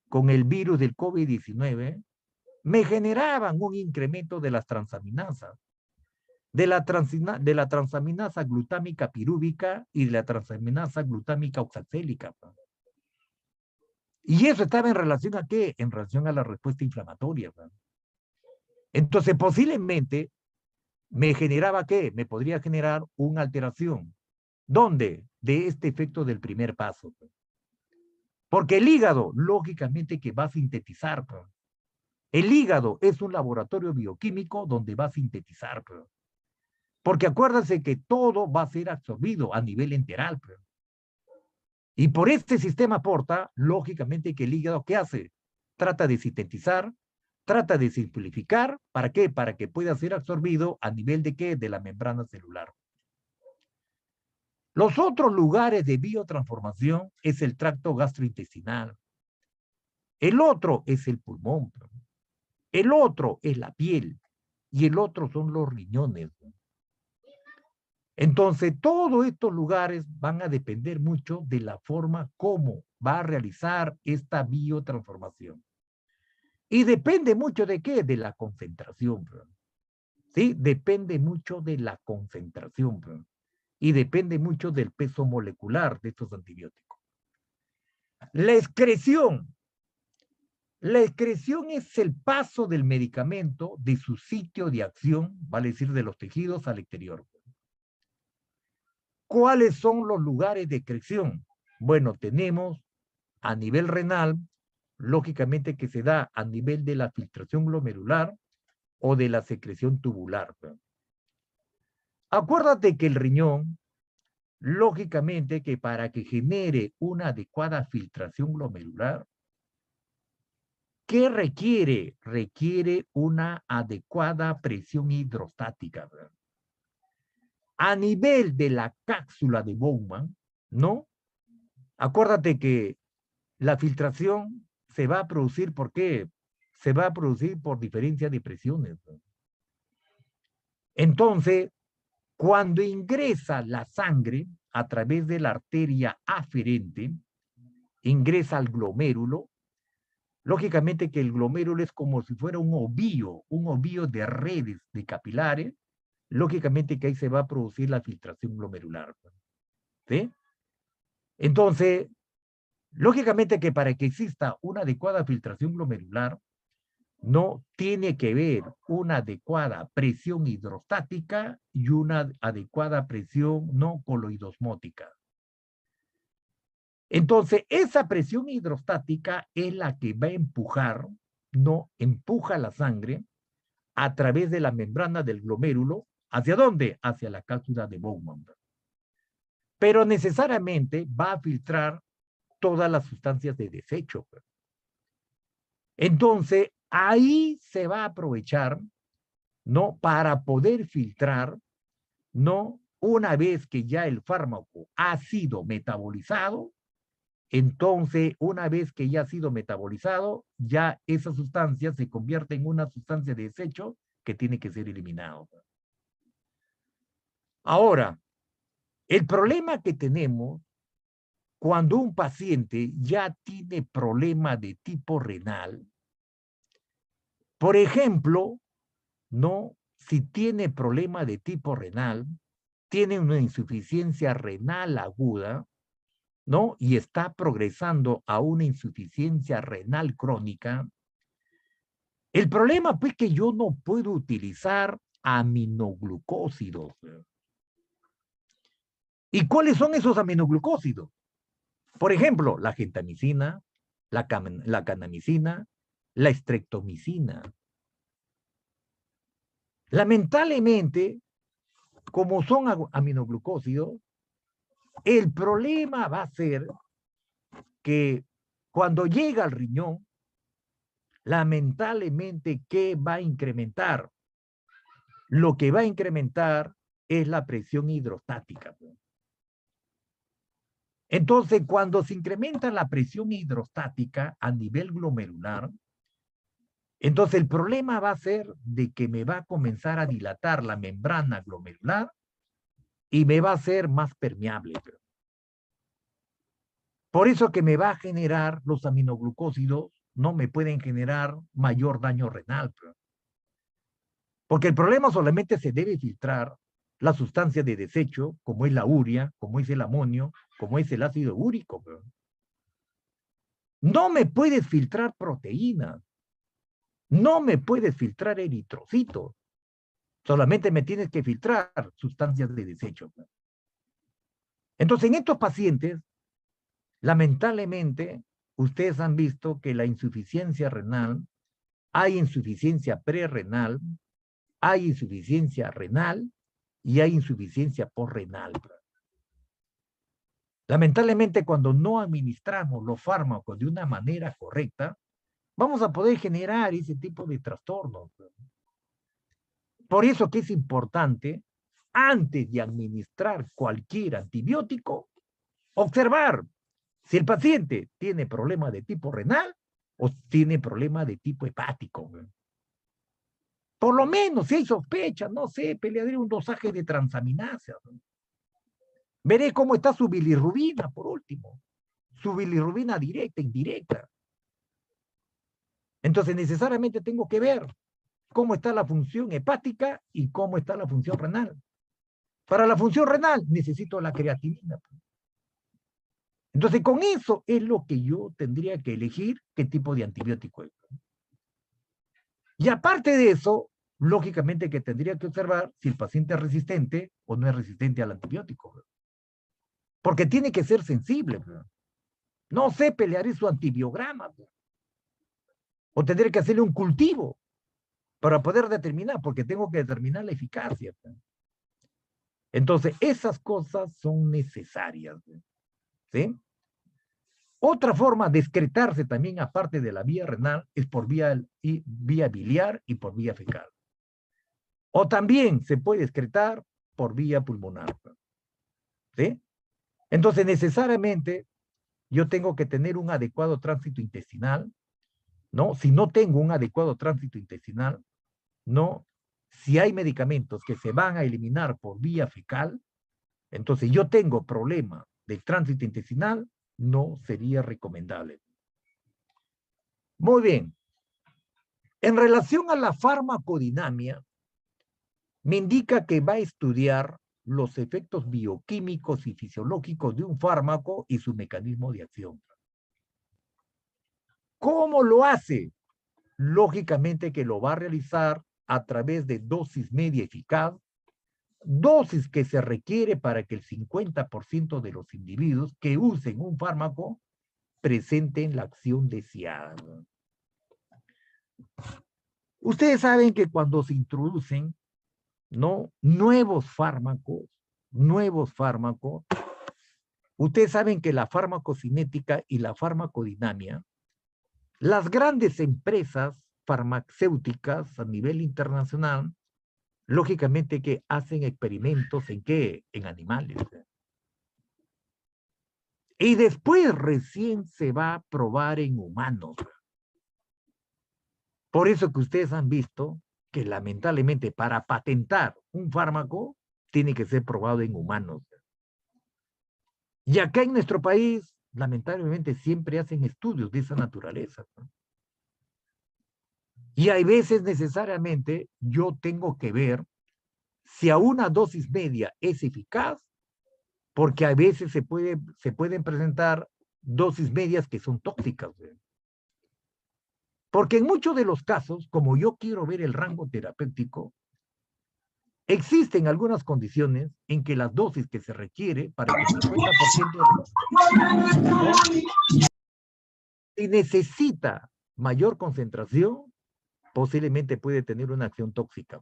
con el virus del COVID-19 me generaban un incremento de las transaminasas, de la transaminasa glutámica pirúvica y de la transaminasa glutámica oxacélica. Y eso estaba en relación a qué? En relación a la respuesta inflamatoria. Entonces, posiblemente me generaba qué? Me podría generar una alteración. ¿Dónde? De este efecto del primer paso. Porque el hígado, lógicamente que va a sintetizar. El hígado es un laboratorio bioquímico donde va a sintetizar. Porque acuérdense que todo va a ser absorbido a nivel enteral. Y por este sistema porta, lógicamente que el hígado, ¿qué hace? Trata de sintetizar, trata de simplificar, ¿para qué? Para que pueda ser absorbido a nivel de ¿qué? De la membrana celular. Los otros lugares de biotransformación es el tracto gastrointestinal. El otro es el pulmón. El otro es la piel. Y el otro son los riñones. Entonces, todos estos lugares van a depender mucho de la forma como va a realizar esta biotransformación. Y depende mucho de qué, de la concentración. ¿Sí? Depende mucho de la concentración. Y depende mucho del peso molecular de estos antibióticos. La excreción. La excreción es el paso del medicamento de su sitio de acción, vale decir, de los tejidos al exterior. ¿Cuáles son los lugares de excreción? Bueno, tenemos a nivel renal, lógicamente que se da a nivel de la filtración glomerular o de la secreción tubular. Acuérdate que el riñón, lógicamente que para que genere una adecuada filtración glomerular, ¿qué requiere? Requiere una adecuada presión hidrostática. A nivel de la cápsula de Bowman, ¿no? Acuérdate que la filtración se va a producir, ¿por qué? Se va a producir por diferencia de presiones. Entonces, cuando ingresa la sangre a través de la arteria aferente, ingresa al glomérulo, lógicamente que el glomérulo es como si fuera un ovillo de redes de capilares, lógicamente que ahí se va a producir la filtración glomerular. ¿Sí? Entonces, lógicamente que para que exista una adecuada filtración glomerular, no tiene que ver una adecuada presión hidrostática y una adecuada presión no coloidosmótica. Entonces, esa presión hidrostática es la que va a empujar, no empuja la sangre a través de la membrana del glomérulo. ¿Hacia dónde? Hacia la cápsula de Bowman. Pero necesariamente va a filtrar todas las sustancias de desecho. Entonces, ahí se va a aprovechar, ¿no? Para poder filtrar, ¿no? Una vez que ya el fármaco ha sido metabolizado, entonces, una vez que ya ha sido metabolizado, ya esa sustancia se convierte en una sustancia de desecho que tiene que ser eliminado. Ahora, el problema que tenemos cuando un paciente ya tiene problema de tipo renal, por ejemplo, ¿no? Si tiene problema de tipo renal, tiene una insuficiencia renal aguda, ¿no? Y está progresando a una insuficiencia renal crónica. El problema, pues, que yo no puedo utilizar aminoglucósidos. ¿Y cuáles son esos aminoglucósidos? Por ejemplo, la gentamicina, la canamicina, la estreptomicina. Lamentablemente, como son aminoglucósidos, el problema va a ser que cuando llega al riñón, lamentablemente, ¿qué va a incrementar? Lo que va a incrementar es la presión hidrostática. Entonces, cuando se incrementa la presión hidrostática a nivel glomerular, entonces el problema va a ser de que me va a comenzar a dilatar la membrana glomerular y me va a ser más permeable. Por eso que me va a generar los aminoglucósidos, no me pueden generar mayor daño renal. Porque el problema solamente se debe filtrar la sustancia de desecho, como es la urea, como es el amonio, como es el ácido úrico. No me puedes filtrar proteínas. No me puedes filtrar eritrocitos. Solamente me tienes que filtrar sustancias de desecho. Entonces, en estos pacientes, lamentablemente, ustedes han visto que la insuficiencia renal, hay insuficiencia prerrenal, hay insuficiencia renal y hay insuficiencia posrenal. Lamentablemente, cuando no administramos los fármacos de una manera correcta, vamos a poder generar ese tipo de trastornos. Por eso que es importante, antes de administrar cualquier antibiótico, observar si el paciente tiene problema de tipo renal o tiene problema de tipo hepático. Por lo menos, si hay sospecha, no sé, le daré un dosaje de transaminasa. Veré cómo está su bilirrubina, por último. Su bilirrubina directa, indirecta. Entonces, necesariamente tengo que ver cómo está la función hepática y cómo está la función renal. Para la función renal, necesito la creatinina. Entonces, con eso es lo que yo tendría que elegir qué tipo de antibiótico es. Y aparte de eso, lógicamente que tendría que observar si el paciente es resistente o no es resistente al antibiótico. Porque tiene que ser sensible. No sé, pelearé su antibiograma. O tendré que hacerle un cultivo para poder determinar, porque tengo que determinar la eficacia. Entonces, esas cosas son necesarias. ¿Sí? Otra forma de excretarse también, aparte de la vía renal, es por vía biliar y por vía fecal. O también se puede excretar por vía pulmonar. ¿Sí? Entonces, necesariamente, yo tengo que tener un adecuado tránsito intestinal, ¿no? Si no tengo un adecuado tránsito intestinal, ¿no? Si hay medicamentos que se van a eliminar por vía fecal, entonces yo tengo problema del tránsito intestinal, no sería recomendable. Muy bien. En relación a la farmacodinamia, me indica que va a estudiar los efectos bioquímicos y fisiológicos de un fármaco y su mecanismo de acción. ¿Cómo lo hace? Lógicamente que lo va a realizar a través de dosis media eficaz, dosis que se requiere para que el 50% de los individuos que usen un fármaco presenten la acción deseada. Ustedes saben que cuando se introducen, ¿no?, nuevos fármacos, ustedes saben que la farmacocinética y la farmacodinamia, las grandes empresas farmacéuticas a nivel internacional, lógicamente que hacen experimentos ¿en qué? En animales. Y después recién se va a probar en humanos. Por eso que ustedes han visto que lamentablemente para patentar un fármaco tiene que ser probado en humanos. Y acá en nuestro país, lamentablemente siempre hacen estudios de esa naturaleza. Y hay veces necesariamente yo tengo que ver si a una dosis media es eficaz, porque a veces se pueden presentar dosis medias que son tóxicas. Porque en muchos de los casos, como yo quiero ver el rango terapéutico, existen algunas condiciones en que las dosis que se requiere para que el 50% si necesita mayor concentración, posiblemente puede tener una acción tóxica.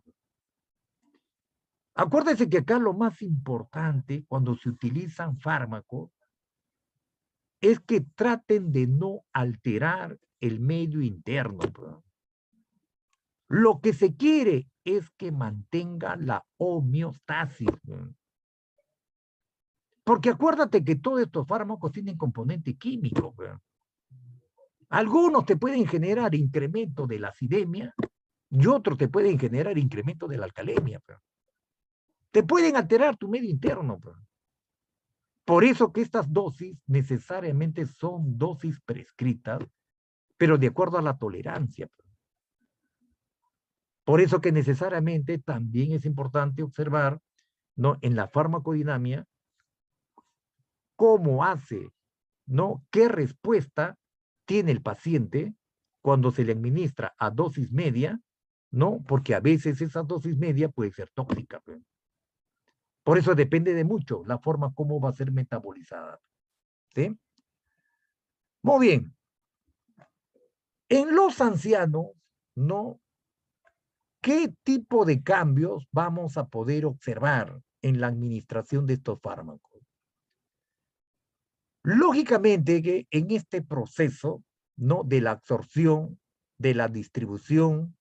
Acuérdense que acá lo más importante cuando se utilizan fármacos es que traten de no alterar el medio interno. Lo que se quiere es que mantenga la homeostasis. Porque acuérdate que todos estos fármacos tienen componente químico. Algunos te pueden generar incremento de la acidemia y otros te pueden generar incremento de la alcalemia. Te pueden alterar tu medio interno. Por eso que estas dosis necesariamente son dosis prescritas, pero de acuerdo a la tolerancia. Por eso que necesariamente también es importante observar, ¿no?, en la farmacodinamia cómo hace, ¿no?, qué respuesta tiene el paciente cuando se le administra a dosis media, ¿no? Porque a veces esa dosis media puede ser tóxica. Por eso depende de mucho la forma como va a ser metabolizada. ¿Sí? Muy bien. En los ancianos, ¿no?, ¿qué tipo de cambios vamos a poder observar en la administración de estos fármacos? Lógicamente que en este proceso, ¿no?, de la absorción, de la distribución,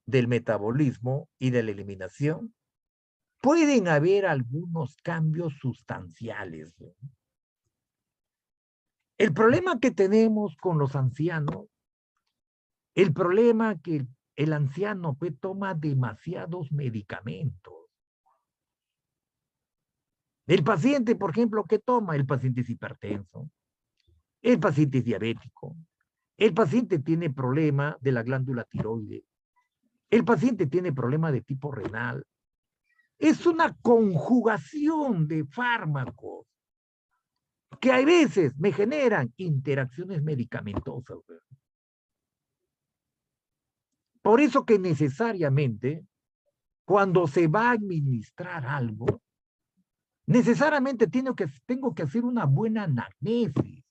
del metabolismo y de la eliminación, pueden haber algunos cambios sustanciales. El problema que tenemos con los ancianos, el problema que el anciano pues toma demasiados medicamentos. El paciente, por ejemplo, ¿qué toma? El paciente es hipertenso, el paciente es diabético, el paciente tiene problema de la glándula tiroides, el paciente tiene problema de tipo renal. Es una conjugación de fármacos que a veces me generan interacciones medicamentosas. Por eso que necesariamente, cuando se va a administrar algo, necesariamente tengo que hacer una buena anamnesis.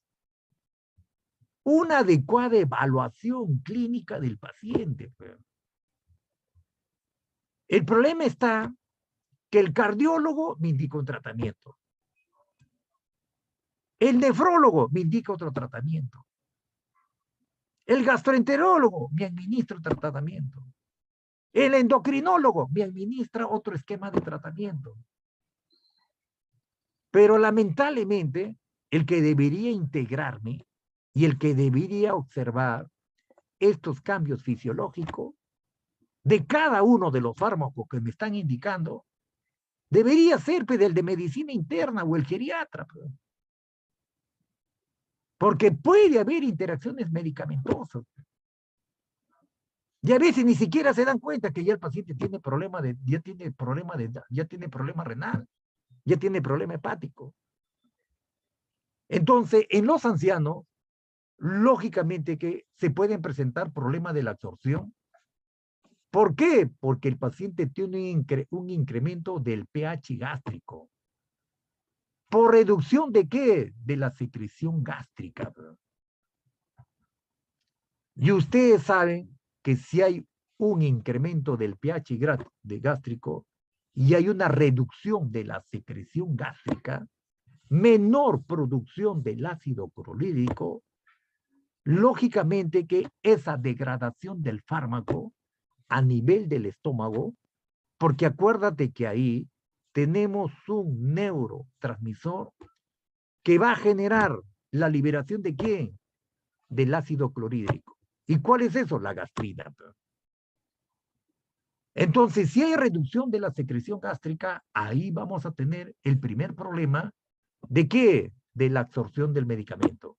una adecuada evaluación clínica del paciente. El problema está que el cardiólogo me indica un tratamiento. El nefrólogo me indica otro tratamiento. El gastroenterólogo me administra otro tratamiento. El endocrinólogo me administra otro esquema de tratamiento. Pero lamentablemente, el que debería integrarme y el que debería observar estos cambios fisiológicos de cada uno de los fármacos que me están indicando, debería ser pues, el de medicina interna o el geriatra. Pues. Porque puede haber interacciones medicamentosas. Y a veces ni siquiera se dan cuenta que ya el paciente tiene problema ya tiene problema renal, ya tiene problema hepático. Entonces, en los ancianos, lógicamente que se pueden presentar problemas de la absorción. ¿Por qué? Porque el paciente tiene un incremento del pH gástrico. ¿Por reducción de qué? De la secreción gástrica. Y ustedes saben que si hay un incremento del pH gástrico y hay una reducción de la secreción gástrica, menor producción del ácido clorhídrico, lógicamente que esa degradación del fármaco a nivel del estómago, porque acuérdate que ahí tenemos un neurotransmisor que va a generar la liberación de ¿quién? Del ácido clorhídrico. ¿Y cuál es eso? La gastrina. Entonces, si hay reducción de la secreción gástrica, ahí vamos a tener el primer problema ¿de qué? De la absorción del medicamento.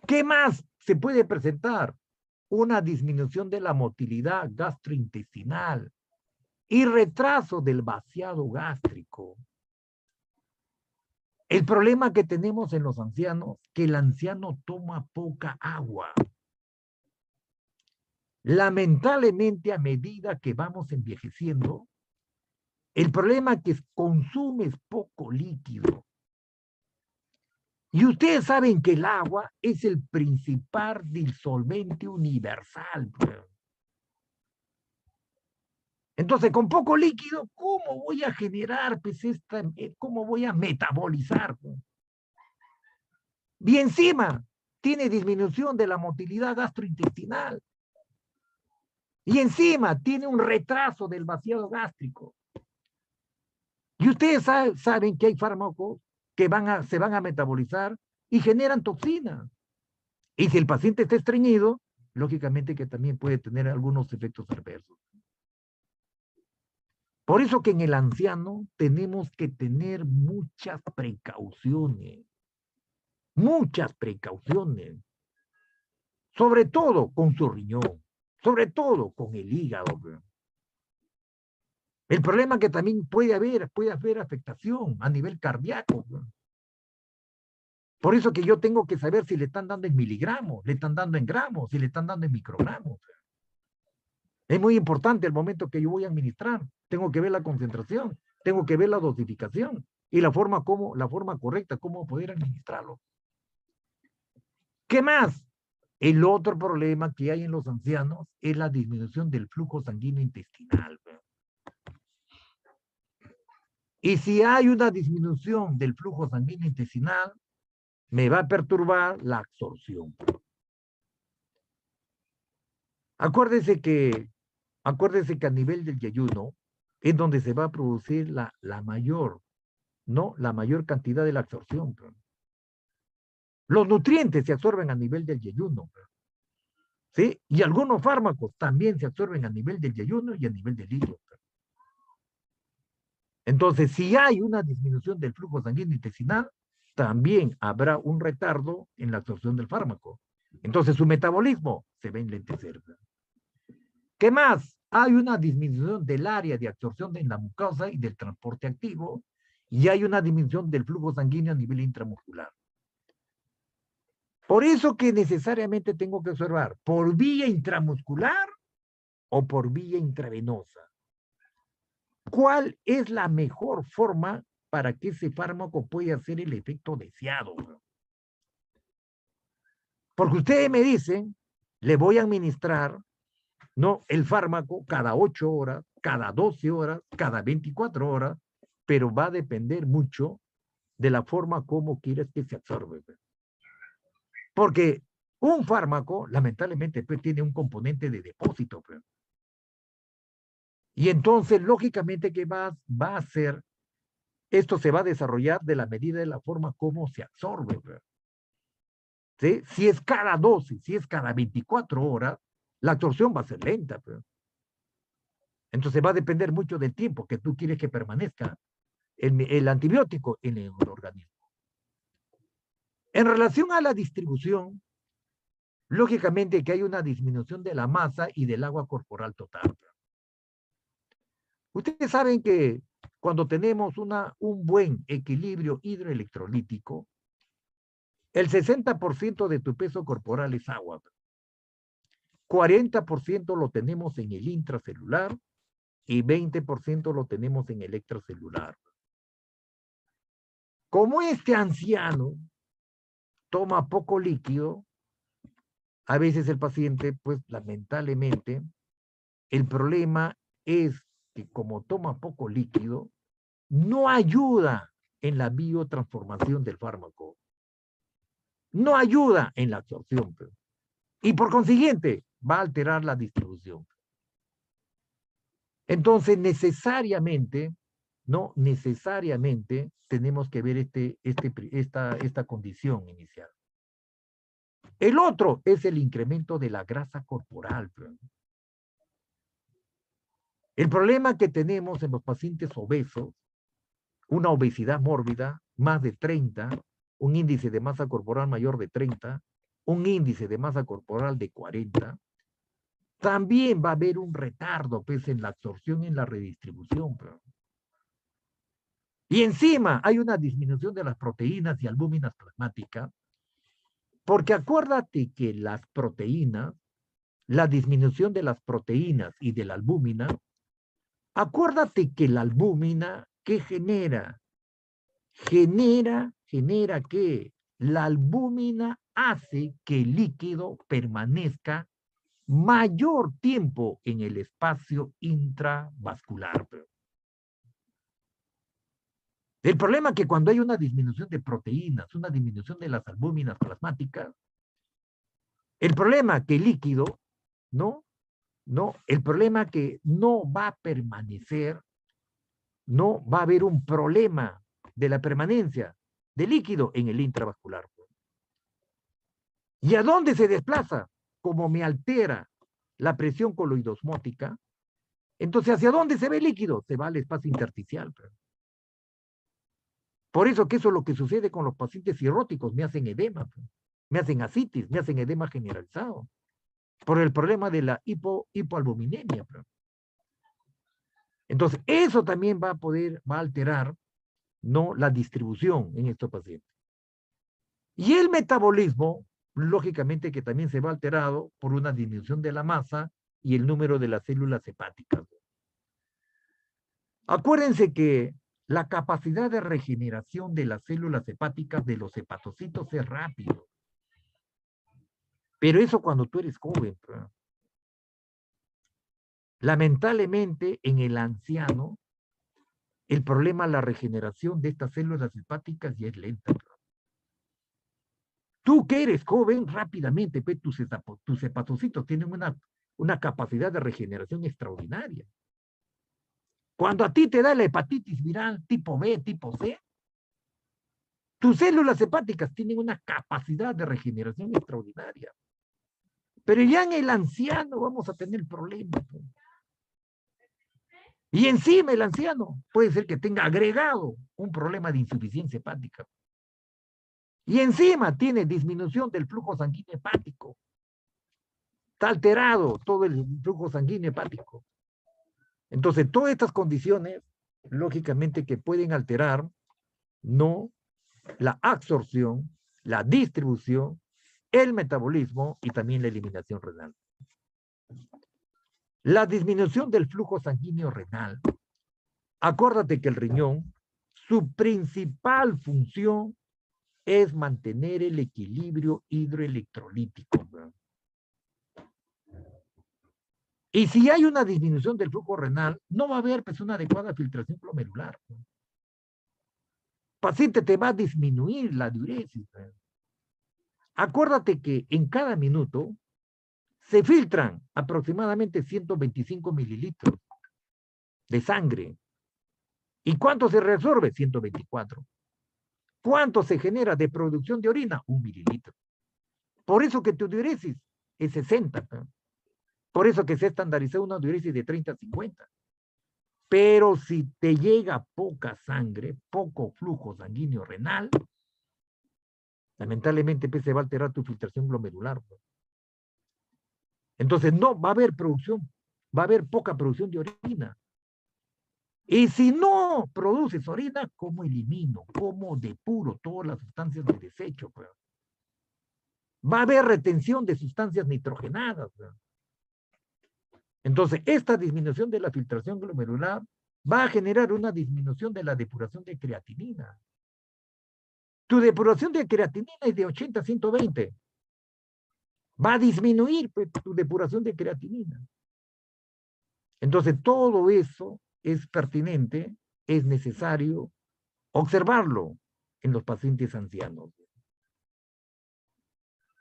¿Qué más se puede presentar? Una disminución de la motilidad gastrointestinal y retraso del vaciado gástrico. El problema que tenemos en los ancianos, que el anciano toma poca agua. Lamentablemente, a medida que vamos envejeciendo, el problema es que consumes poco líquido. Y ustedes saben que el agua es el principal disolvente universal. Entonces, con poco líquido, ¿cómo voy a generar, pues, cómo voy a metabolizar? Y encima, tiene disminución de la motilidad gastrointestinal. Y encima, tiene un retraso del vaciado gástrico. Y ustedes saben que hay fármacos que se van a metabolizar y generan toxinas. Y si el paciente está estreñido, lógicamente que también puede tener algunos efectos adversos. Por eso que en el anciano tenemos que tener muchas precauciones. Muchas precauciones. Sobre todo con su riñón. Sobre todo con el hígado. El problema que también puede haber afectación a nivel cardíaco. Por eso que yo tengo que saber si le están dando en miligramos, le están dando en gramos, si le están dando en microgramos. Es muy importante el momento que yo voy a administrar. Tengo que ver la concentración, tengo que ver la dosificación y la forma correcta, cómo poder administrarlo. ¿Qué más? El otro problema que hay en los ancianos es la disminución del flujo sanguíneo intestinal. Y si hay una disminución del flujo sanguíneo intestinal, me va a perturbar la absorción. Acuérdese que a nivel del yeyuno es donde se va a producir la mayor cantidad de la absorción. Los nutrientes se absorben a nivel del yeyuno. ¿Sí? Y algunos fármacos también se absorben a nivel del yeyuno y a nivel del hígado. Entonces, si hay una disminución del flujo sanguíneo intestinal, también habrá un retardo en la absorción del fármaco. Entonces, su metabolismo se va a enlentecer. ¿Qué más? Hay una disminución del área de absorción en la mucosa y del transporte activo, y hay una disminución del flujo sanguíneo a nivel intramuscular. Por eso que necesariamente tengo que observar, ¿por vía intramuscular o por vía intravenosa? ¿Cuál es la mejor forma para que ese fármaco pueda hacer el efecto deseado? Porque ustedes me dicen, le voy a administrar, ¿no?, el fármaco cada 8 horas, cada 12 horas, cada 24 horas, pero va a depender mucho de la forma como quieres que se absorbe. Porque un fármaco, lamentablemente, pues, tiene un componente de depósito. Pues. Y entonces, lógicamente, ¿qué va a hacer? Esto se va a desarrollar de la medida de la forma como se absorbe. Pues. ¿Sí? Si es cada dosis, si es cada 24 horas, la absorción va a ser lenta. Pues. Entonces va a depender mucho del tiempo que tú quieres que permanezca el antibiótico en el organismo. En relación a la distribución, lógicamente que hay una disminución de la masa y del agua corporal total. Ustedes saben que cuando tenemos un buen equilibrio hidroelectrolítico, el 60% de tu peso corporal es agua. 40% lo tenemos en el intracelular y 20% lo tenemos en el extracelular. Como este anciano toma poco líquido, a veces el paciente, pues lamentablemente, el problema es que como toma poco líquido, no ayuda en la biotransformación del fármaco. No ayuda en la absorción. Y por consiguiente, va a alterar la distribución. Entonces, necesariamente, tenemos que ver esta condición inicial. El otro es el incremento de la grasa corporal. El problema que tenemos en los pacientes obesos, una obesidad mórbida, más de 30, un índice de masa corporal mayor de 30, un índice de masa corporal de 40, también va a haber un retardo pues, en la absorción y en la redistribución. Y encima hay una disminución de las proteínas y albúminas plasmáticas, porque acuérdate que las proteínas, la disminución de las proteínas y de la albúmina, acuérdate que la albúmina, ¿qué genera? Genera que la albúmina hace que el líquido permanezca mayor tiempo en el espacio intravascular. El problema es que cuando hay una disminución de proteínas, una disminución de las albúminas plasmáticas, el problema que el líquido, el problema que no va a permanecer, no va a haber un problema de la permanencia de líquido en el intravascular. ¿Y a dónde se desplaza? Como me altera la presión coloidosmótica, entonces ¿hacia dónde se ve el líquido? Se va al espacio intersticial. Por eso que eso es lo que sucede con los pacientes cirróticos, me hacen edema, me hacen ascitis, me hacen edema generalizado, por el problema de la hipoalbuminemia. Entonces, eso también va a alterar, ¿no?, la distribución en estos pacientes. Y el metabolismo, lógicamente que también se va alterado por una disminución de la masa y el número de las células hepáticas. Acuérdense que la capacidad de regeneración de las células hepáticas de los hepatocitos es rápido. Pero eso cuando tú eres joven. Lamentablemente, en el anciano, el problema de la regeneración de estas células hepáticas ya es lenta. Tú que eres joven, rápidamente, pues, tus hepatocitos tienen una capacidad de regeneración extraordinaria. Cuando a ti te da la hepatitis viral tipo B, tipo C, tus células hepáticas tienen una capacidad de regeneración extraordinaria. Pero ya en el anciano vamos a tener problemas. Y encima el anciano puede ser que tenga agregado un problema de insuficiencia hepática. Y encima tiene disminución del flujo sanguíneo hepático. Está alterado todo el flujo sanguíneo hepático. Entonces, todas estas condiciones, lógicamente que pueden alterar, no la absorción, la distribución, el metabolismo y también la eliminación renal. La disminución del flujo sanguíneo renal. Acuérdate que el riñón, su principal función es mantener el equilibrio hidroelectrolítico. ¿Verdad? Y si hay una disminución del flujo renal, no va a haber pues, una adecuada filtración glomerular. ¿Verdad? Paciente te va a disminuir la diuresis. ¿Verdad? Acuérdate que en cada minuto se filtran aproximadamente 125 mililitros de sangre. ¿Y cuánto se reabsorbe? 124. ¿Cuánto se genera de producción de orina? 1 mililitro. Por eso que tu diuresis es 60. ¿no? Por eso que se estandarizó una diuresis de 30 a 50. Pero si te llega poca sangre, poco flujo sanguíneo renal, lamentablemente pues, se va a alterar tu filtración glomerular. ¿no? Entonces no va a haber producción, va a haber poca producción de orina. Y si no produces orina, ¿cómo elimino? ¿Cómo depuro todas las sustancias de desecho? Pues? Va a haber retención de sustancias nitrogenadas. Pues? Entonces, esta disminución de la filtración glomerular va a generar una disminución de la depuración de creatinina. Tu depuración de creatinina es de 80 a 120. Va a disminuir pues, tu depuración de creatinina. Entonces, todo eso es pertinente, es necesario observarlo en los pacientes ancianos.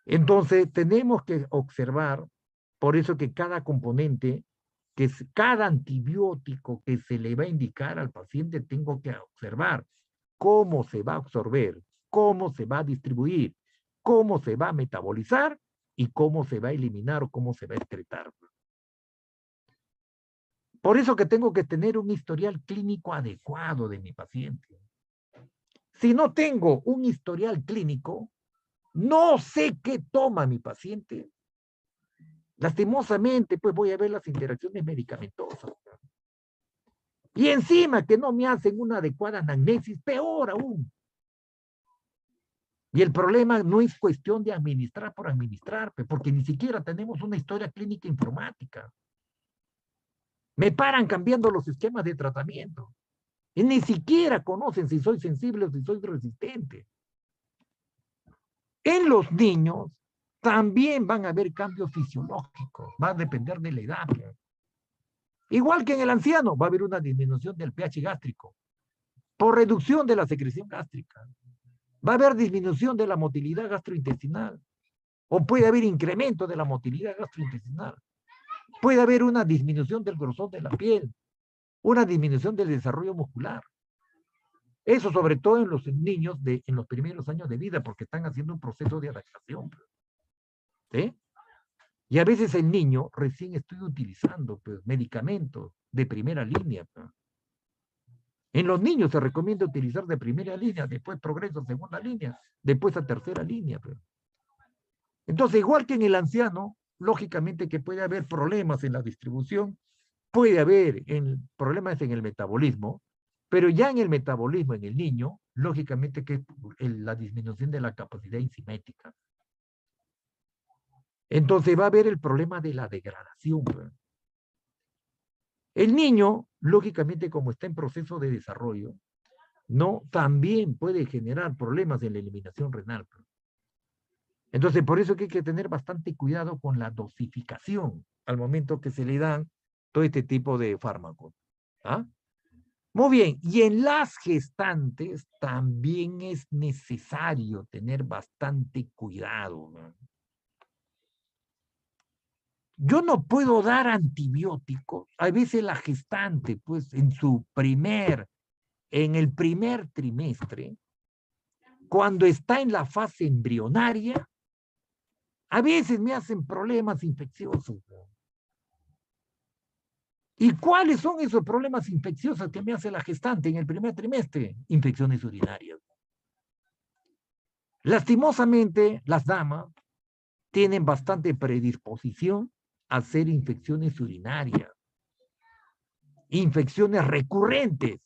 Entonces, tenemos que observar, por eso que cada componente, que es cada antibiótico que se le va a indicar al paciente, tengo que observar cómo se va a absorber, cómo se va a distribuir, cómo se va a metabolizar y cómo se va a eliminar o cómo se va a excretar. Por eso que tengo que tener un historial clínico adecuado de mi paciente. Si no tengo un historial clínico, no sé qué toma mi paciente. Lastimosamente, pues voy a ver las interacciones medicamentosas. Y encima que no me hacen una adecuada anamnesis, peor aún. Y el problema no es cuestión de administrar por administrar, porque ni siquiera tenemos una historia clínica informática. Me paran cambiando los esquemas de tratamiento. Y ni siquiera conocen si soy sensible o si soy resistente. En los niños también van a haber cambios fisiológicos, va a depender de la edad. Igual que en el anciano, va a haber una disminución del pH gástrico por reducción de la secreción gástrica. Va a haber disminución de la motilidad gastrointestinal o puede haber incremento de la motilidad gastrointestinal. Puede haber una disminución del grosor de la piel, una disminución del desarrollo muscular. Eso sobre todo en los niños en los primeros años de vida porque están haciendo un proceso de adaptación. ¿Sí? Y a veces el niño recién estoy utilizando pues, medicamentos de primera línea. Pues. En los niños se recomienda utilizar de primera línea, después progreso a segunda línea, después a tercera línea. Pues. Entonces, igual que en el anciano, lógicamente que puede haber problemas en la distribución, puede haber problemas en el metabolismo, pero ya en el metabolismo, en el niño, lógicamente que es la disminución de la capacidad enzimática. Entonces va a haber el problema de la degradación. ¿verdad? El niño, lógicamente, como está en proceso de desarrollo, no, también puede generar problemas en la eliminación renal. ¿verdad? Entonces, por eso que hay que tener bastante cuidado con la dosificación al momento que se le dan todo este tipo de fármacos. ¿Ah? Muy bien, y en las gestantes también es necesario tener bastante cuidado. ¿no? Yo no puedo dar antibióticos. A veces la gestante, pues, en el primer trimestre, cuando está en la fase embrionaria, a veces me hacen problemas infecciosos. ¿Y cuáles son esos problemas infecciosos que me hace la gestante en el primer trimestre? Infecciones urinarias. Lastimosamente, las damas tienen bastante predisposición a hacer infecciones urinarias, infecciones recurrentes.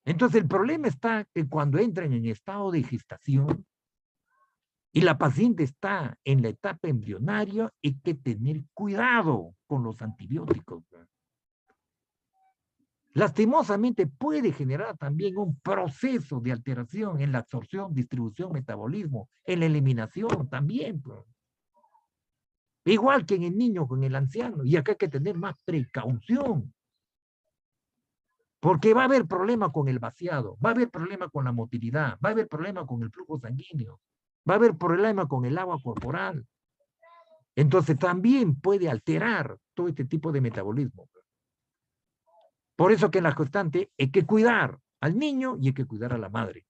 Entonces, el problema está que cuando entran en estado de gestación y la paciente está en la etapa embrionaria, hay que tener cuidado con los antibióticos. lastimosamente puede generar también un proceso de alteración en la absorción, distribución, metabolismo, en la eliminación también, pues. Igual que en el niño con el anciano. Y acá hay que tener más precaución. Porque va a haber problema con el vaciado, va a haber problema con la motilidad, va a haber problema con el flujo sanguíneo, va a haber problema con el agua corporal. Entonces también puede alterar todo este tipo de metabolismo. Por eso que en la gestante hay que cuidar al niño y hay que cuidar a la madre.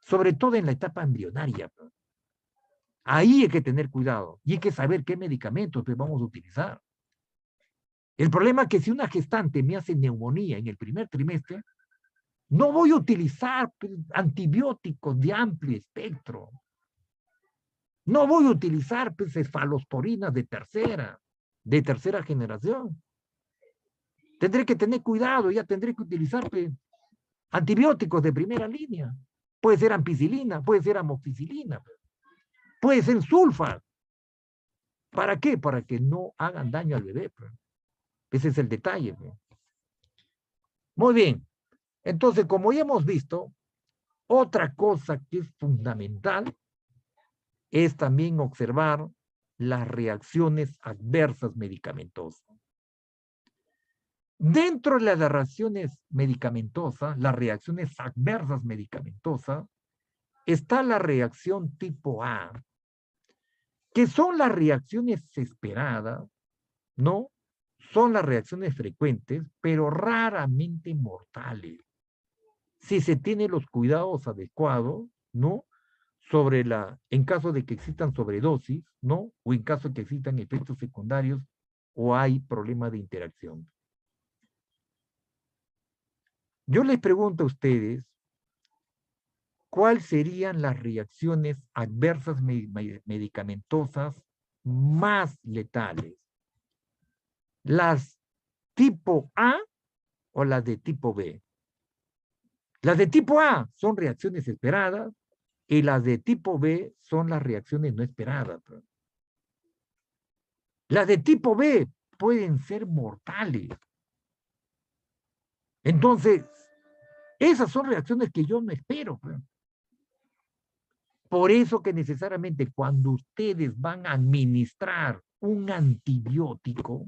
Sobre todo en la etapa embrionaria. Ahí hay que tener cuidado y hay que saber qué medicamentos vamos a utilizar. El problema es que si una gestante me hace neumonía en el primer trimestre, no voy a utilizar antibióticos de amplio espectro. No voy a utilizar cefalosporinas de tercera generación. Tendré que tener cuidado, ya tendré que utilizar antibióticos de primera línea. Puede ser ampicilina, puede ser amoxicilina, puede ser sulfa. ¿Para qué? Para que no hagan daño al bebé. Ese es el detalle. Muy bien. Entonces, como ya hemos visto, otra cosa que es fundamental es también observar las reacciones adversas medicamentosas. Dentro de las reacciones medicamentosas, las reacciones adversas medicamentosas, está la reacción tipo A, que son las reacciones esperadas, ¿no? Son las reacciones frecuentes, pero raramente mortales. Si se tienen los cuidados adecuados, ¿no? En caso de que existan sobredosis, ¿no? O en caso de que existan efectos secundarios o hay problemas de interacción. Yo les pregunto a ustedes, ¿cuáles serían las reacciones adversas medicamentosas más letales? ¿Las tipo A o las de tipo B? Las de tipo A son reacciones esperadas y las de tipo B son las reacciones no esperadas. Las de tipo B pueden ser mortales. Entonces, esas son reacciones que yo no espero. Por eso que necesariamente cuando ustedes van a administrar un antibiótico,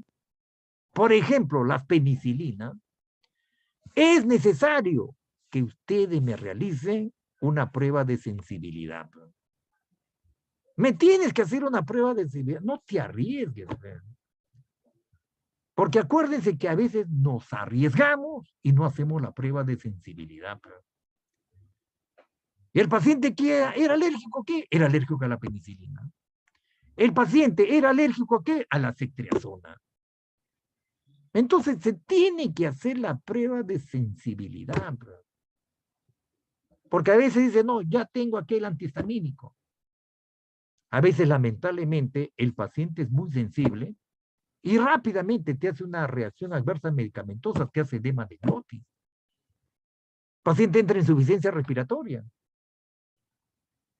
por ejemplo, la penicilina, es necesario que ustedes me realicen una prueba de sensibilidad. Me tienes que hacer una prueba de sensibilidad. No te arriesgues. Porque acuérdense que a veces nos arriesgamos y no hacemos la prueba de sensibilidad. ¿Y el paciente que era alérgico a qué? Era alérgico a la penicilina. El paciente era alérgico a qué? A la ceftriaxona. Entonces se tiene que hacer la prueba de sensibilidad. Porque a veces dice, no, ya tengo aquel antihistamínico. A veces, lamentablemente, el paciente es muy sensible y rápidamente te hace una reacción adversa medicamentosa, te hace edema de glotis. El paciente entra en insuficiencia respiratoria.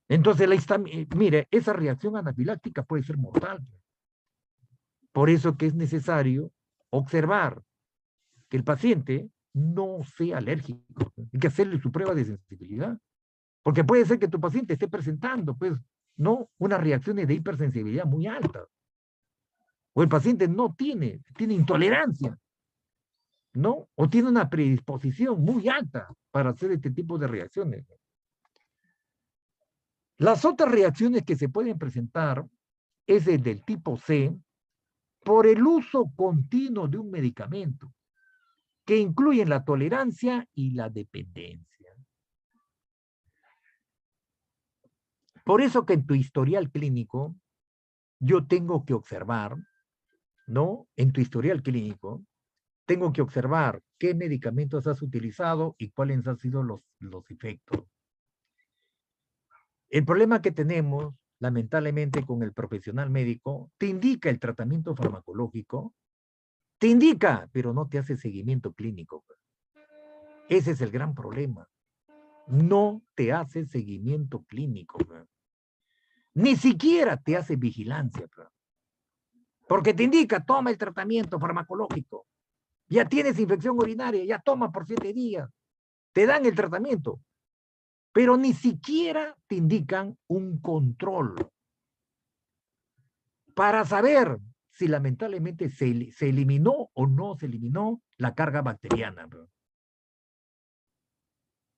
Entonces, mire, esa reacción anafiláctica puede ser mortal. Por eso que es necesario observar que el paciente no sea alérgico. Hay que hacerle su prueba de sensibilidad. Porque puede ser que tu paciente esté presentando, pues, ¿no? Unas reacciones de hipersensibilidad muy altas. O el paciente no tiene intolerancia, ¿no? O tiene una predisposición muy alta para hacer este tipo de reacciones. Las otras reacciones que se pueden presentar es el del tipo C por el uso continuo de un medicamento que incluyen la tolerancia y la dependencia. Por eso que en tu historial clínico yo tengo que observar, ¿no? En tu historial clínico tengo que observar qué medicamentos has utilizado y cuáles han sido los efectos. El problema que tenemos, lamentablemente, con el profesional médico, te indica el tratamiento farmacológico, te indica, pero no te hace seguimiento clínico. Ese es el gran problema. No te hace seguimiento clínico. Ni siquiera te hace vigilancia. Porque te indica, toma el tratamiento farmacológico. Ya tienes infección urinaria, ya toma por 7 días. Te dan el tratamiento. Pero ni siquiera te indican un control para saber si lamentablemente se eliminó o no se eliminó la carga bacteriana.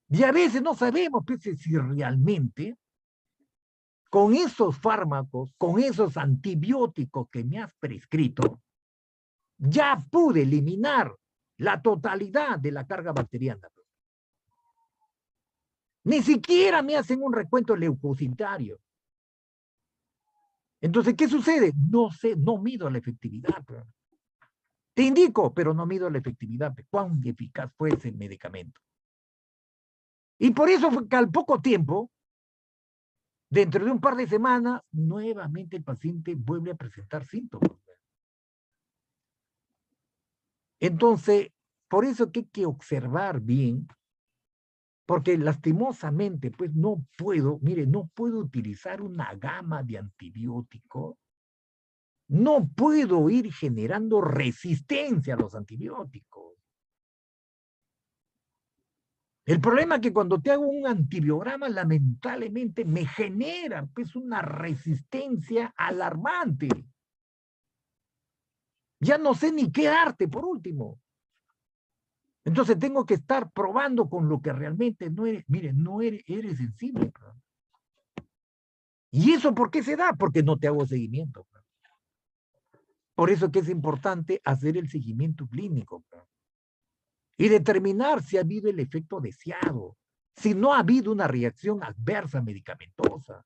Y a veces no sabemos pues, si realmente con esos fármacos, con esos antibióticos que me has prescrito, ya pude eliminar la totalidad de la carga bacteriana. Ni siquiera me hacen un recuento leucocitario. Entonces, ¿qué sucede? No sé, no mido la efectividad. Te indico, pero no mido la efectividad. ¿Cuán eficaz fue ese medicamento? Y por eso fue que al poco tiempo, dentro de un par de semanas, nuevamente el paciente vuelve a presentar síntomas. Entonces, por eso que hay que observar bien, porque lastimosamente, pues no puedo, mire, no puedo utilizar una gama de antibióticos, no puedo ir generando resistencia a los antibióticos. El problema es que cuando te hago un antibiograma, lamentablemente me genera pues una resistencia alarmante. Ya no sé ni qué darte por último. Entonces tengo que estar probando con lo que realmente no eres. Mire, no eres sensible. ¿Y eso por qué se da? Porque no te hago seguimiento. Por eso que es importante hacer el seguimiento clínico y determinar si ha habido el efecto deseado, si no ha habido una reacción adversa medicamentosa,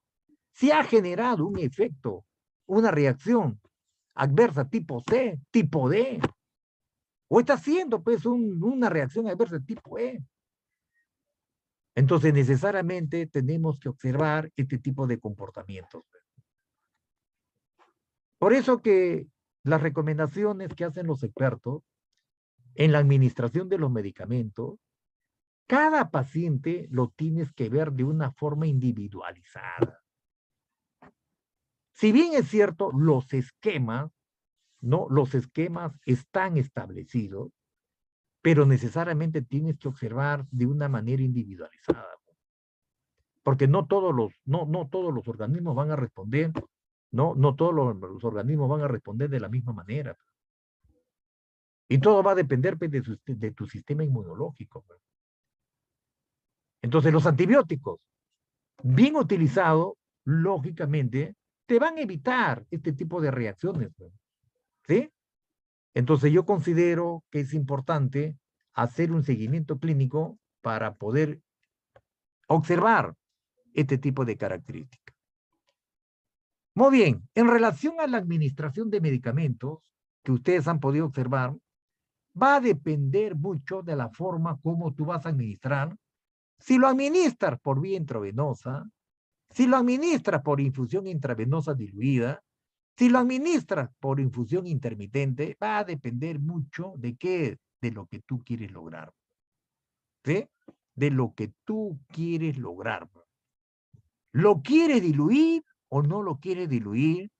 si ha generado un efecto, una reacción adversa tipo C, tipo D, o está haciendo pues una reacción adversa tipo E. Entonces necesariamente tenemos que observar este tipo de comportamientos. Por eso que las recomendaciones que hacen los expertos en la administración de los medicamentos, cada paciente lo tienes que ver de una forma individualizada. Si bien es cierto, los esquemas, ¿no? Los esquemas están establecidos, pero necesariamente tienes que observar de una manera individualizada. Porque no todos los organismos van a responder, no todos los organismos van a responder de la misma manera. Y todo va a depender pues, de tu sistema inmunológico. Entonces, los antibióticos, bien utilizados, lógicamente, te van a evitar este tipo de reacciones. ¿Sí? Entonces, yo considero que es importante hacer un seguimiento clínico para poder observar este tipo de características. Muy bien, en relación a la administración de medicamentos que ustedes han podido observar, va a depender mucho de la forma como tú vas a administrar. Si lo administras por vía intravenosa, si lo administras por infusión intravenosa diluida, si lo administras por infusión intermitente, va a depender mucho de qué, de lo que tú quieres lograr. ¿Sí? De lo que tú quieres lograr. ¿Lo quieres diluir o no lo quieres diluir?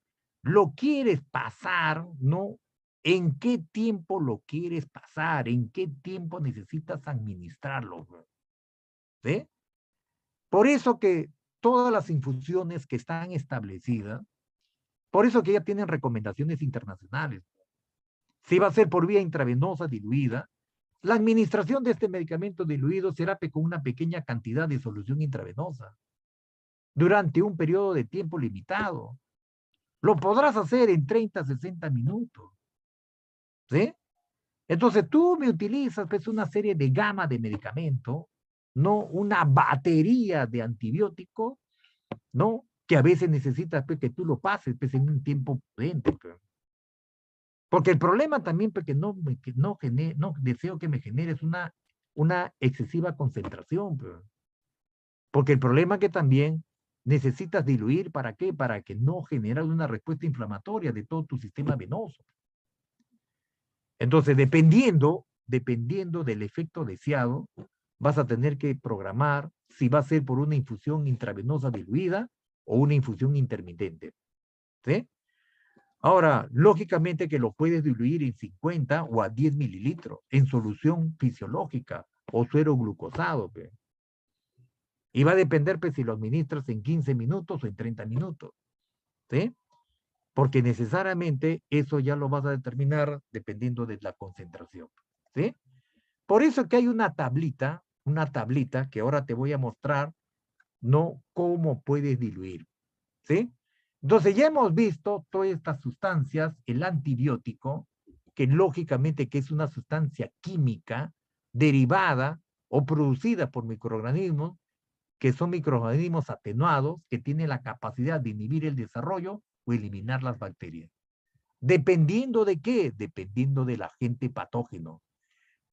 ¿Lo quieres pasar? ¿No? ¿En qué tiempo lo quieres pasar? ¿En qué tiempo necesitas administrarlo? ¿Sí? Por eso que todas las infusiones que están establecidas, por eso que ya tienen recomendaciones internacionales. Si va a ser por vía intravenosa diluida, la administración de este medicamento diluido será con una pequeña cantidad de solución intravenosa durante un periodo de tiempo limitado. Lo podrás hacer en 30, 60 minutos. ¿Sí? Entonces tú me utilizas pues, una serie de gama de medicamentos, no una batería de antibióticos, ¿no? Que a veces necesitas pues, que tú lo pases pues, en un tiempo prudente. Pues. Porque el problema también, porque no deseo que me generes una excesiva concentración. Pues. Porque el problema es que también necesitas diluir, ¿para qué? Para que no genere una respuesta inflamatoria de todo tu sistema venoso. Entonces, dependiendo del efecto deseado, vas a tener que programar si va a ser por una infusión intravenosa diluida o una infusión intermitente. ¿Sí? Ahora, lógicamente que lo puedes diluir en 50 o a 10 mililitros en solución fisiológica o suero glucosado. Pe. Y va a depender pues, si lo administras en 15 minutos o en 30 minutos. ¿Sí? Porque necesariamente eso ya lo vas a determinar dependiendo de la concentración. ¿Sí? Por eso que hay una tablita que ahora te voy a mostrar, ¿no? Cómo puedes diluir. ¿Sí? Entonces ya hemos visto todas estas sustancias, el antibiótico, que lógicamente que es una sustancia química derivada o producida por microorganismos, que son microorganismos atenuados, que tienen la capacidad de inhibir el desarrollo o eliminar las bacterias. ¿Dependiendo de qué? Dependiendo del agente patógeno.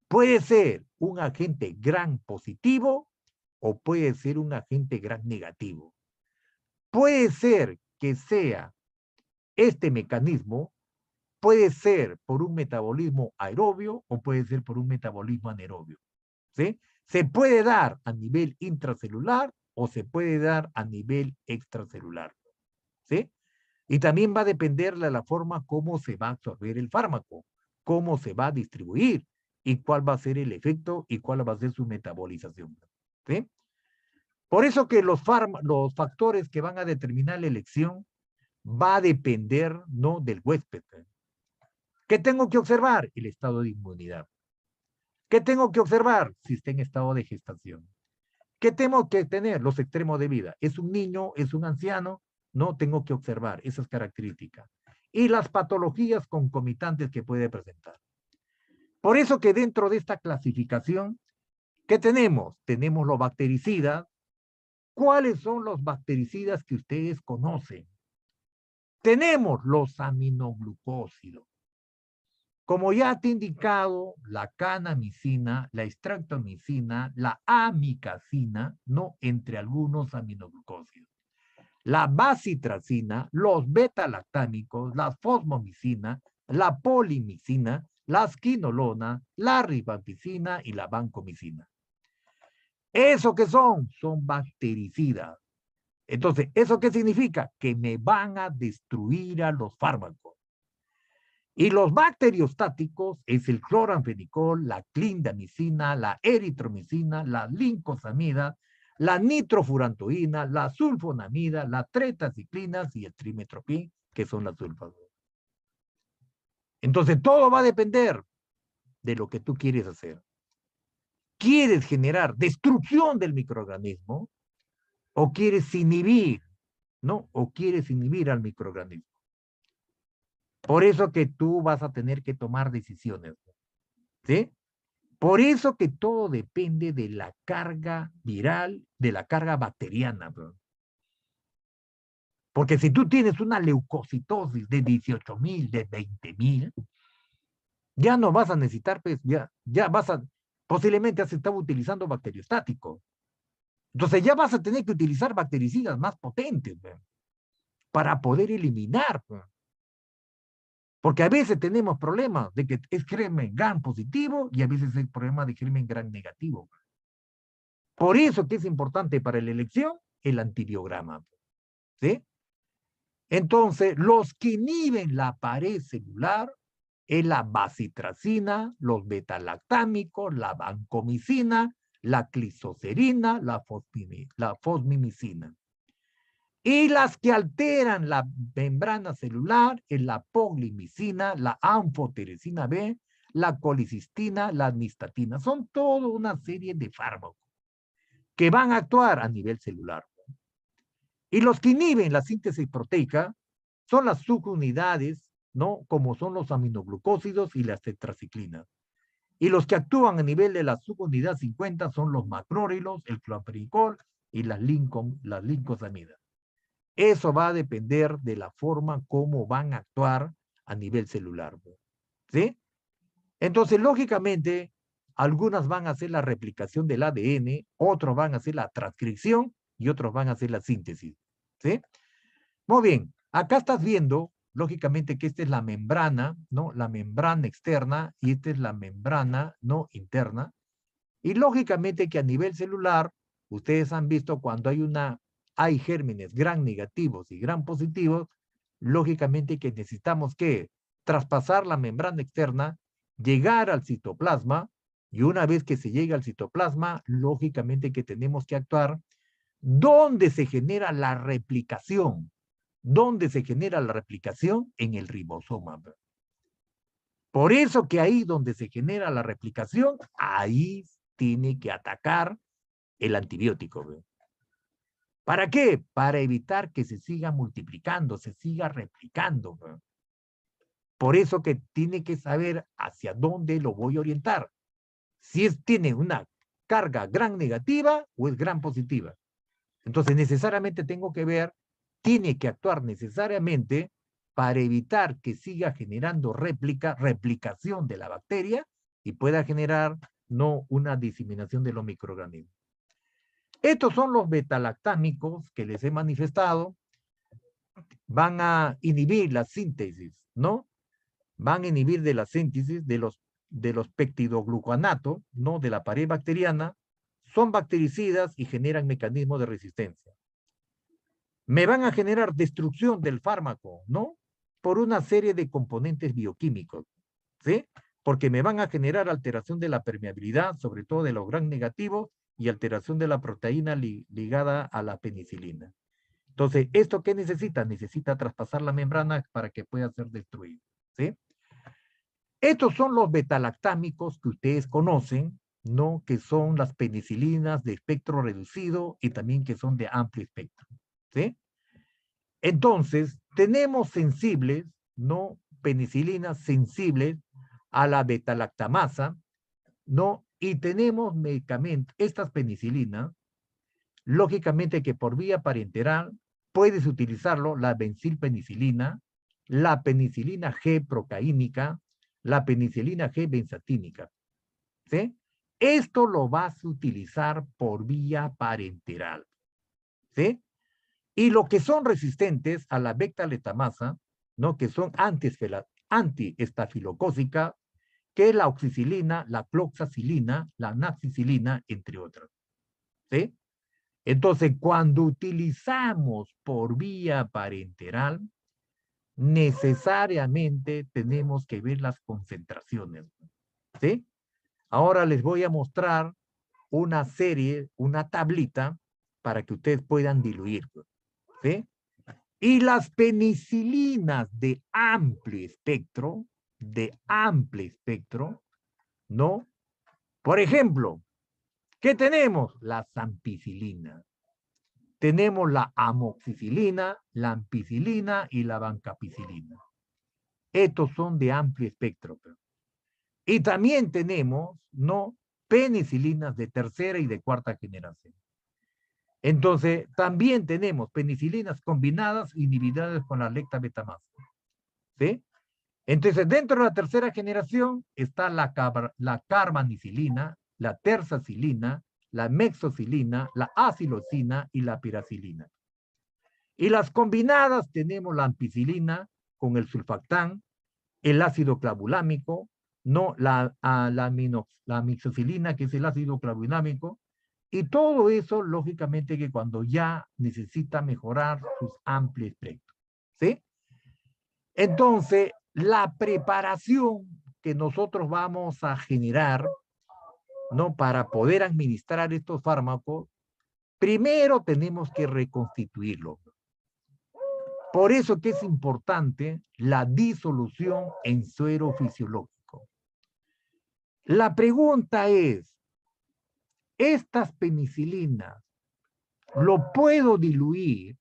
Puede ser un agente gran positivo o puede ser un agente gran negativo. Puede ser que sea este mecanismo, puede ser por un metabolismo aerobio o puede ser por un metabolismo anaerobio. ¿Sí? Se puede dar a nivel intracelular o se puede dar a nivel extracelular. ¿Sí? Y también va a depender de la forma como se va a absorber el fármaco, cómo se va a distribuir y cuál va a ser el efecto y cuál va a ser su metabolización. ¿Sí? Por eso que los factores que van a determinar la elección va a depender, ¿no?, del huésped. ¿Qué tengo que observar? El estado de inmunidad. ¿Qué tengo que observar? Si está en estado de gestación. ¿Qué tengo que tener? Los extremos de vida. ¿Es un niño? ¿Es un anciano? No, tengo que observar esas características. Y las patologías concomitantes que puede presentar. Por eso que dentro de esta clasificación, ¿qué tenemos? Tenemos los bactericidas. ¿Cuáles son los bactericidas que ustedes conocen? Tenemos los aminoglucósidos. Como ya te he indicado, la canamicina, la estreptomicina, la amicacina, no entre algunos aminoglucósidos. La bacitracina, los beta-lactámicos, la fosfomicina, la polimicina, la quinolona, la rifampicina y la vancomicina. ¿Eso qué son? Son bactericidas. Entonces, ¿eso qué significa? Que me van a destruir a los fármacos. Y los bacteriostáticos es el cloranfenicol, la clindamicina, la eritromicina, la lincosamida, la nitrofurantoína, la sulfonamida, la tretaciclinas y el trimetoprim, que son las sulfadas. Entonces, todo va a depender de lo que tú quieres hacer. ¿Quieres generar destrucción del microorganismo o quieres inhibir, ¿no? O quieres inhibir al microorganismo? Por eso que tú vas a tener que tomar decisiones, ¿sí? Por eso que todo depende de la carga viral, de la carga bacteriana, bro. Porque si tú tienes una leucocitosis de 18,000, de 20,000, ya no vas a necesitar, pues, ya vas a, posiblemente has estado utilizando bacteriostáticos. Entonces ya vas a tener que utilizar bactericidas más potentes, bro, para poder eliminar, bro. Porque a veces tenemos problemas de que es germen gran positivo y a veces es problema de germen gran negativo. Por eso que es importante para la elección el antibiograma. ¿Sí? Entonces, los que inhiben la pared celular es la bacitracina, los betalactámicos, la vancomicina, la clisocerina, la fosmimicina. Y las que alteran la membrana celular es la poglimicina, la anfoteresina B, la colicistina, la adnistatina. Son toda una serie de fármacos que van a actuar a nivel celular. Y los que inhiben la síntesis proteica son las subunidades, ¿no? Como son los aminoglucósidos y las tetraciclinas. Y los que actúan a nivel de la subunidad 50 son los macrólidos, el cloramfenicol y las lincosamidas. Eso va a depender de la forma como van a actuar a nivel celular. ¿Sí? Entonces, lógicamente, algunas van a hacer la replicación del ADN, otros van a hacer la transcripción y otros van a hacer la síntesis. ¿Sí? Muy bien, acá estás viendo, lógicamente, que esta es la membrana, ¿no? La membrana externa y esta es la membrana, ¿no?, interna. Y lógicamente que a nivel celular, ustedes han visto cuando hay gérmenes gran negativos y gran positivos, lógicamente que necesitamos que traspasar la membrana externa, llegar al citoplasma, y una vez que se llega al citoplasma, lógicamente que tenemos que actuar donde se genera la replicación. ¿Dónde se genera la replicación? En el ribosoma. Por eso que ahí donde se genera la replicación, ahí tiene que atacar el antibiótico. ¿Para qué? Para evitar que se siga multiplicando, se siga replicando. Por eso que tiene que saber hacia dónde lo voy a orientar. Si tiene una carga gran negativa o es gran positiva. Entonces necesariamente tengo que ver, tiene que actuar necesariamente para evitar que siga generando replicación de la bacteria y pueda generar no una diseminación de los microorganismos. Estos son los betalactámicos que les he manifestado. Van a inhibir la síntesis, ¿no? Van a inhibir de la síntesis de los peptidoglucanatos, ¿no? De la pared bacteriana. Son bactericidas y generan mecanismos de resistencia. Me van a generar destrucción del fármaco, ¿no? Por una serie de componentes bioquímicos, ¿sí? Porque me van a generar alteración de la permeabilidad, sobre todo de los gram negativos, y alteración de la proteína ligada a la penicilina. Entonces, ¿esto qué necesita? Necesita traspasar la membrana para que pueda ser destruido, ¿sí? Estos son los betalactámicos que ustedes conocen, ¿no? Que son las penicilinas de espectro reducido y también que son de amplio espectro, ¿sí? Entonces, tenemos sensibles, ¿no? Penicilinas sensibles a la betalactamasa, ¿no? Y tenemos medicamentos, estas penicilinas, lógicamente que por vía parenteral puedes utilizarlo, la benzilpenicilina, la penicilina G procaínica, la penicilina G benzatínica, ¿sí? Esto lo vas a utilizar por vía parenteral, ¿sí? Y lo que son resistentes a la bectaletamasa, ¿no? Que son antiestafilocócica, que es la oxicilina, la cloxacilina, la naxicilina, entre otras, ¿sí? Entonces, cuando utilizamos por vía parenteral, necesariamente tenemos que ver las concentraciones, ¿sí? Ahora les voy a mostrar una serie, una tablita, para que ustedes puedan diluir, ¿sí? Y las penicilinas de amplio espectro, ¿no? Por ejemplo, ¿qué tenemos? La ampicilina. Tenemos la amoxicilina, la ampicilina y la vancomicilina. Estos son de amplio espectro. Y también tenemos, ¿no? Penicilinas de tercera y de cuarta generación. Entonces, también tenemos penicilinas combinadas inhibidas con la lectabetamasa, ¿sí? Entonces, dentro de la tercera generación está la carbanicilina, la tersacilina, la mexocilina, la acilocina y la piracilina. Y las combinadas tenemos la ampicilina con el sulfactán, el ácido clavulámico, no la mixocilina, que es el ácido clavulámico, y todo eso, lógicamente, que cuando ya necesita mejorar sus amplios espectros, ¿sí? Entonces, la preparación que nosotros vamos a generar, ¿no? Para poder administrar estos fármacos, primero tenemos que reconstituirlo. Por eso que es importante la disolución en suero fisiológico. La pregunta es, ¿estas penicilinas lo puedo diluir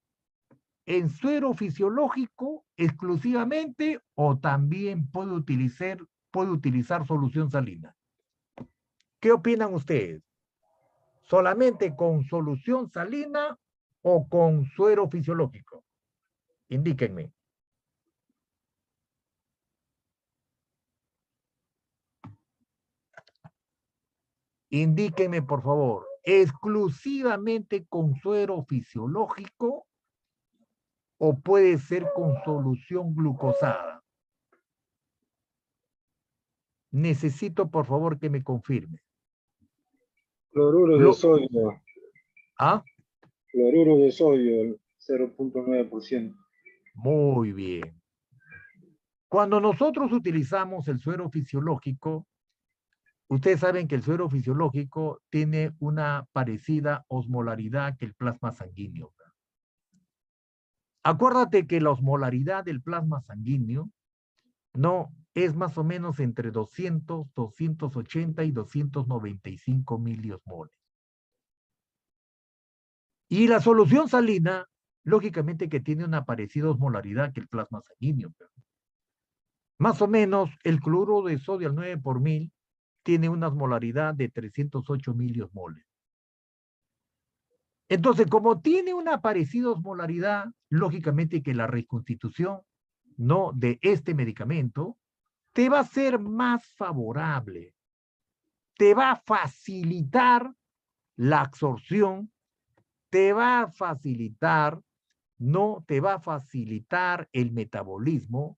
en suero fisiológico exclusivamente o también puedo utilizar solución salina? ¿Qué opinan ustedes? ¿Solamente con solución salina o con suero fisiológico? Indíquenme. Indíquenme, por favor, ¿exclusivamente con suero fisiológico o puede ser con solución glucosada? Necesito, por favor, que me confirme. Cloruro de sodio. ¿Ah? Cloruro de sodio, el 0.9%. Muy bien. Cuando nosotros utilizamos el suero fisiológico, ustedes saben que el suero fisiológico tiene una parecida osmolaridad que el plasma sanguíneo. Acuérdate que la osmolaridad del plasma sanguíneo no es más o menos entre 200, 280 y 295 miliosmoles. Y la solución salina, lógicamente que tiene una parecida osmolaridad que el plasma sanguíneo. Más o menos el cloruro de sodio al 9 por mil tiene una osmolaridad de 308 miliosmoles. Entonces, como tiene una parecida osmolaridad, lógicamente que la reconstitución no de este medicamento te va a ser más favorable, te va a facilitar la absorción, te va a facilitar, no te va a facilitar el metabolismo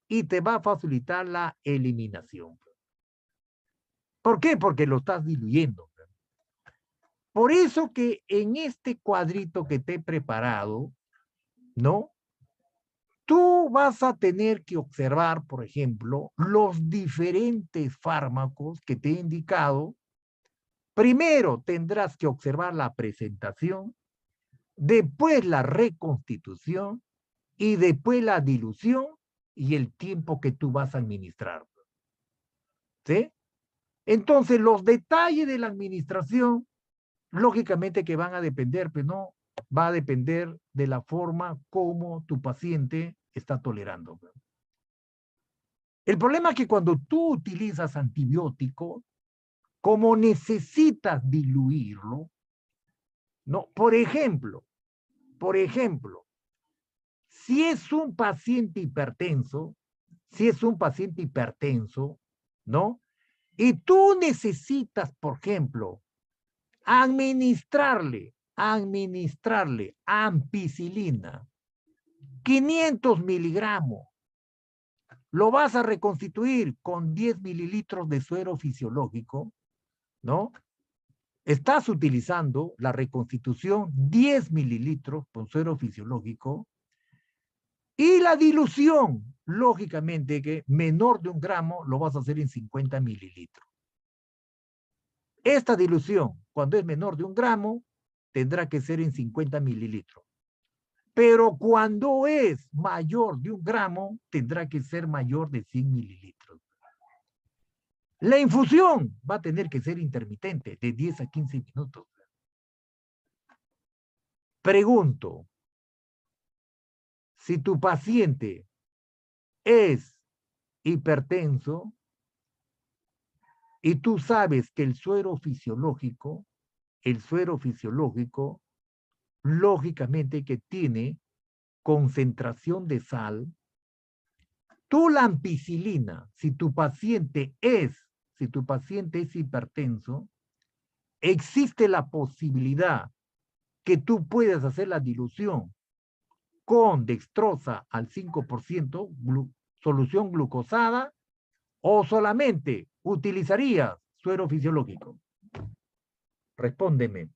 y te va a facilitar la eliminación. ¿Por qué? Porque lo estás diluyendo. Por eso que en este cuadrito que te he preparado, ¿no? Tú vas a tener que observar, por ejemplo, los diferentes fármacos que te he indicado. Primero tendrás que observar la presentación, después la reconstitución y después la dilución y el tiempo que tú vas a administrar. ¿Sí? Entonces, los detalles de la administración, lógicamente que van a depender, pero no va a depender de la forma como tu paciente está tolerando. El problema es que cuando tú utilizas antibiótico, como necesitas diluirlo, ¿no? Por ejemplo, si es un paciente hipertenso, ¿no? Y tú necesitas, por ejemplo, administrarle ampicilina, 500 miligramos, lo vas a reconstituir con 10 mililitros de suero fisiológico, ¿no? Estás utilizando la reconstitución 10 mililitros con suero fisiológico y la dilución, lógicamente que menor de 1 gramo lo vas a hacer en 50 mililitros. Esta dilución, cuando es menor de 1 gramo, tendrá que ser en 50 mililitros. Pero cuando es mayor de 1 gramo, tendrá que ser mayor de 100 mililitros. La infusión va a tener que ser intermitente, de 10 a 15 minutos. Pregunto, si tu paciente es hipertenso y tú sabes que el suero fisiológico, lógicamente que tiene concentración de sal, tú la ampicilina, si tu paciente es hipertenso, existe la posibilidad que tú puedas hacer la dilución con dextrosa al 5%, solución glucosada, o solamente utilizarías suero fisiológico. Respóndeme.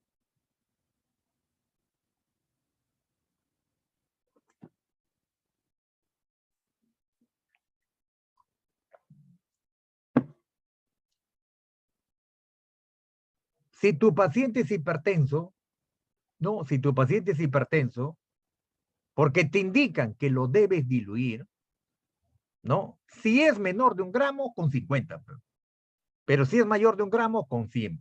Si tu paciente es hipertenso, no, si tu paciente es hipertenso, porque te indican que lo debes diluir, ¿no? Si es menor de 1 gramo, con 50. Pero si es mayor de 1 gramo, con 100.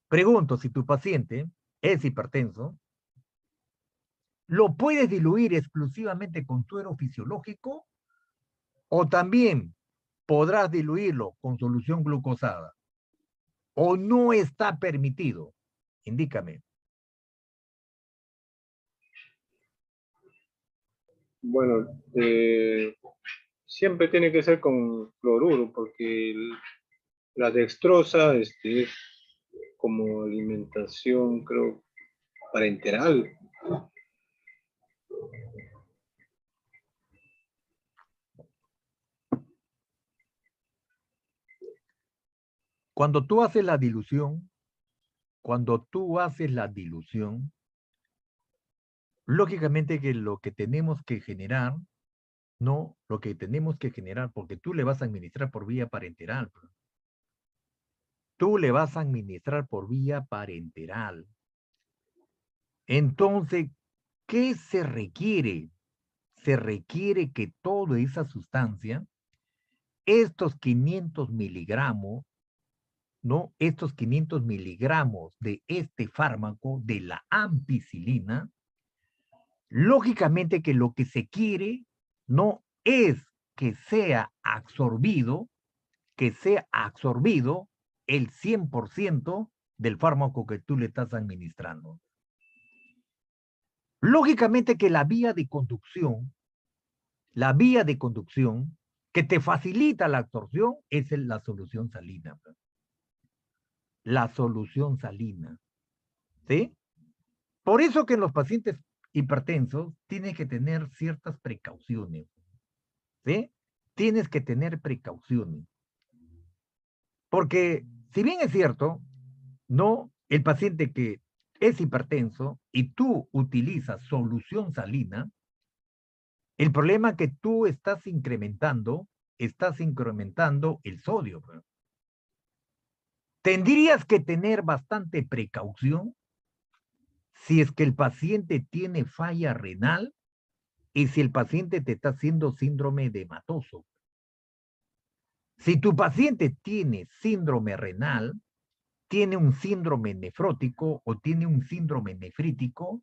Pregunto, si tu paciente es hipertenso, ¿lo puedes diluir exclusivamente con suero fisiológico o también podrás diluirlo con solución glucosada? ¿O no está permitido? Indícame. Bueno, siempre tiene que ser con cloruro, porque la dextrosa es como alimentación, creo, parenteral. Cuando tú haces la dilución, Lógicamente que lo que tenemos que generar, no, lo que tenemos que generar, porque tú le vas a administrar por vía parenteral. Tú le vas a administrar por vía parenteral. Entonces, ¿qué se requiere? Se requiere que toda esa sustancia, estos 500 miligramos, ¿no? Estos 500 miligramos de este fármaco, de la ampicilina, lógicamente que lo que se quiere no es que sea absorbido el 100% del fármaco que tú le estás administrando. Lógicamente que la vía de conducción que te facilita la absorción es la solución salina. La solución salina. ¿Sí? Por eso que en los pacientes hipertensos tienes que tener ciertas precauciones. ¿Sí? Tienes que tener precauciones. Porque, si bien es cierto, no, el paciente que es hipertenso y tú utilizas solución salina, el problema es que tú estás incrementando el sodio. Tendrías que tener bastante precaución si es que el paciente tiene falla renal y si el paciente te está haciendo síndrome de hematoso. Si tu paciente tiene síndrome renal, tiene un síndrome nefrótico o tiene un síndrome nefrítico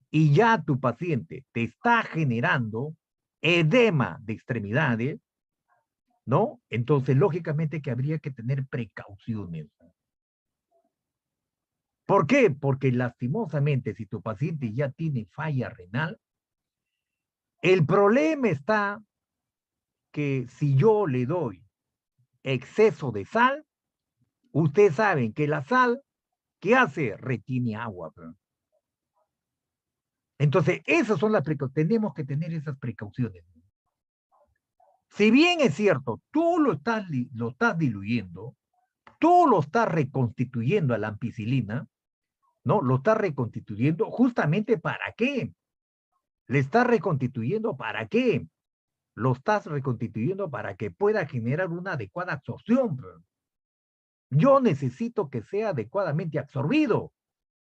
y ya tu paciente te está generando edema de extremidades, ¿no? Entonces, lógicamente que habría que tener precauciones. ¿Por qué? Porque lastimosamente, si tu paciente ya tiene falla renal, el problema está que si yo le doy exceso de sal, ustedes saben que la sal, ¿qué hace? Retiene agua. Entonces, esas son las precauciones. Tenemos que tener esas precauciones. Si bien es cierto, tú lo estás diluyendo, tú lo estás reconstituyendo a la ampicilina, ¿no? Lo estás reconstituyendo justamente ¿para qué? ¿Le estás reconstituyendo para qué? Lo estás reconstituyendo para que pueda generar una adecuada absorción. Yo necesito que sea adecuadamente absorbido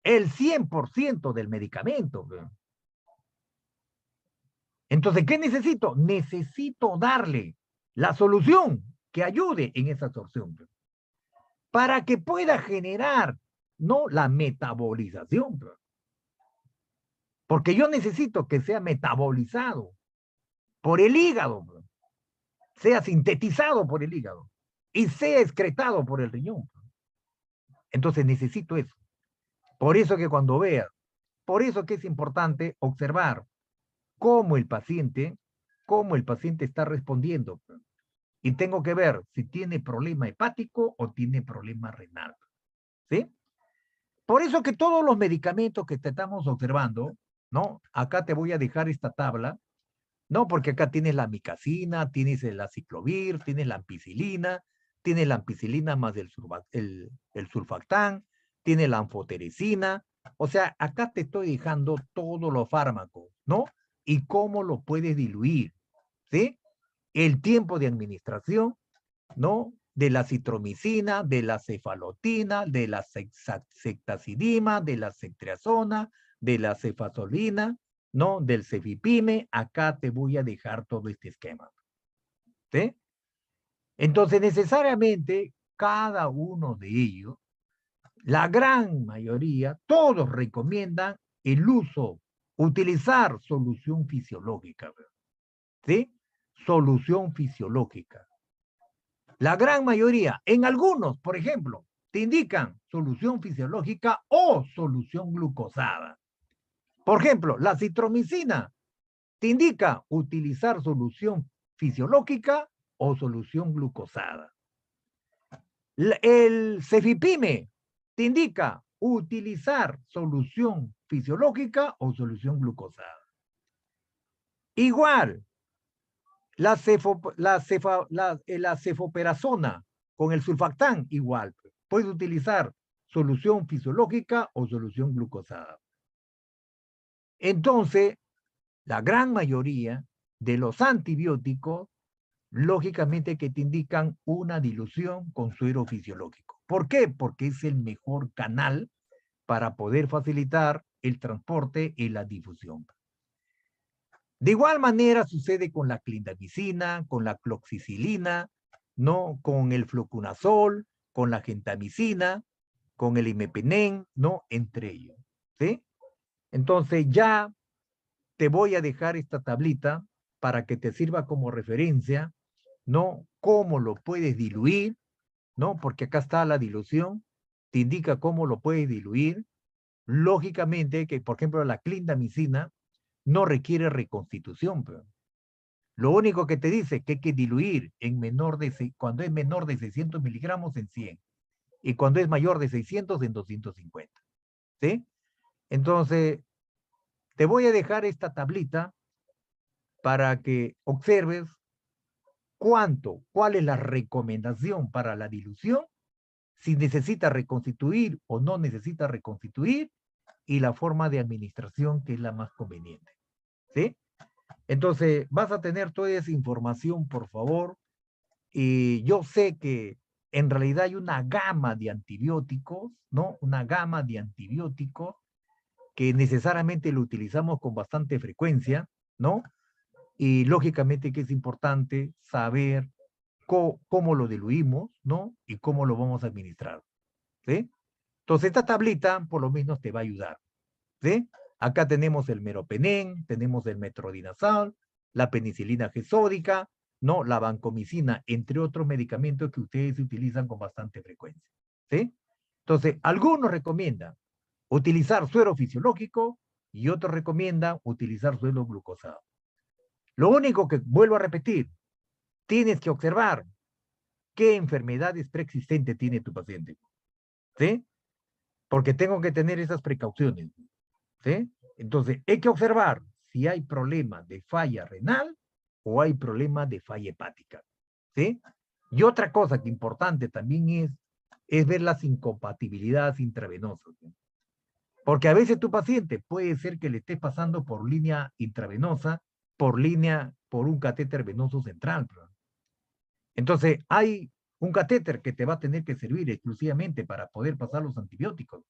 el 100% del medicamento. Entonces, ¿qué necesito? Necesito darle la solución que ayude en esa absorción para que pueda generar, ¿no? La metabolización. Porque yo necesito que sea metabolizado por el hígado, sea sintetizado por el hígado y sea excretado por el riñón. Entonces necesito eso. Por eso que cuando veas, por eso que es importante observar cómo el paciente está respondiendo. Y tengo que ver si tiene problema hepático o tiene problema renal. ¿Sí? Por eso que todos los medicamentos que te estamos observando, ¿no? Acá te voy a dejar esta tabla, ¿no? Porque acá tienes la amicacina, tienes el aciclovir, tienes la ampicilina más el sulfactán, tienes la anfoteresina. O sea, acá te estoy dejando todos los fármacos, ¿no? Y cómo lo puedes diluir, ¿sí? El tiempo de administración, ¿no? De la citromicina, de la cefalotina, de la ceftazidima, de la ceftriaxona, de la cefazolina, ¿no? Del cefipime. Acá te voy a dejar todo este esquema. ¿Sí? Entonces, necesariamente, cada uno de ellos, la gran mayoría, todos recomiendan el utilizar solución fisiológica. ¿Sí? Solución fisiológica. La gran mayoría, en algunos, por ejemplo, te indican solución fisiológica o solución glucosada. Por ejemplo, la citromicina te indica utilizar solución fisiológica o solución glucosada. El cefipime te indica utilizar solución fisiológica o solución glucosada. Igual, la cefoperazona con el sulfactán, igual. Puedes utilizar solución fisiológica o solución glucosada. Entonces, la gran mayoría de los antibióticos, lógicamente que te indican una dilución con suero fisiológico. ¿Por qué? Porque es el mejor canal para poder facilitar el transporte y la difusión. De igual manera sucede con la clindamicina, con la cloxicilina, ¿no? Con el fluconazol, con la gentamicina, con el imipenem, ¿no? Entre ellos, ¿sí? Entonces ya te voy a dejar esta tablita para que te sirva como referencia, ¿no? Cómo lo puedes diluir, ¿no? Porque acá está la dilución, te indica cómo lo puedes diluir. Lógicamente que, por ejemplo, la clindamicina no requiere reconstitución, pero lo único que te dice que hay que diluir en cuando es menor de 600 miligramos en 100 y cuando es mayor de 600 en 250, ¿sí? Entonces, te voy a dejar esta tablita para que observes cuál es la recomendación para la dilución, si necesita reconstituir o no necesita reconstituir, y la forma de administración que es la más conveniente, ¿sí? Entonces, vas a tener toda esa información, por favor, y yo sé que en realidad hay una gama de antibióticos, ¿no? Una gama de antibióticos que necesariamente lo utilizamos con bastante frecuencia, ¿no? Y lógicamente que es importante saber cómo lo diluimos, ¿no? Y cómo lo vamos a administrar, ¿sí? Entonces, esta tablita por lo menos te va a ayudar, ¿sí? Acá tenemos el meropenem, tenemos el metronidazol, la penicilina G sódica, ¿no? La vancomicina, entre otros medicamentos que ustedes utilizan con bastante frecuencia, ¿sí? Entonces, algunos recomiendan utilizar suero fisiológico y otros recomiendan utilizar suero glucosado. Lo único que vuelvo a repetir, tienes que observar qué enfermedades preexistentes tiene tu paciente, ¿sí? Porque tengo que tener esas precauciones, ¿sí? Entonces, hay que observar si hay problema de falla renal o hay problema de falla hepática, ¿sí? Y otra cosa que importante también es ver las incompatibilidades intravenosas, ¿sí? Porque a veces tu paciente puede ser que le esté pasando por línea intravenosa, por un catéter venoso central, ¿no? Entonces, hay un catéter que te va a tener que servir exclusivamente para poder pasar los antibióticos.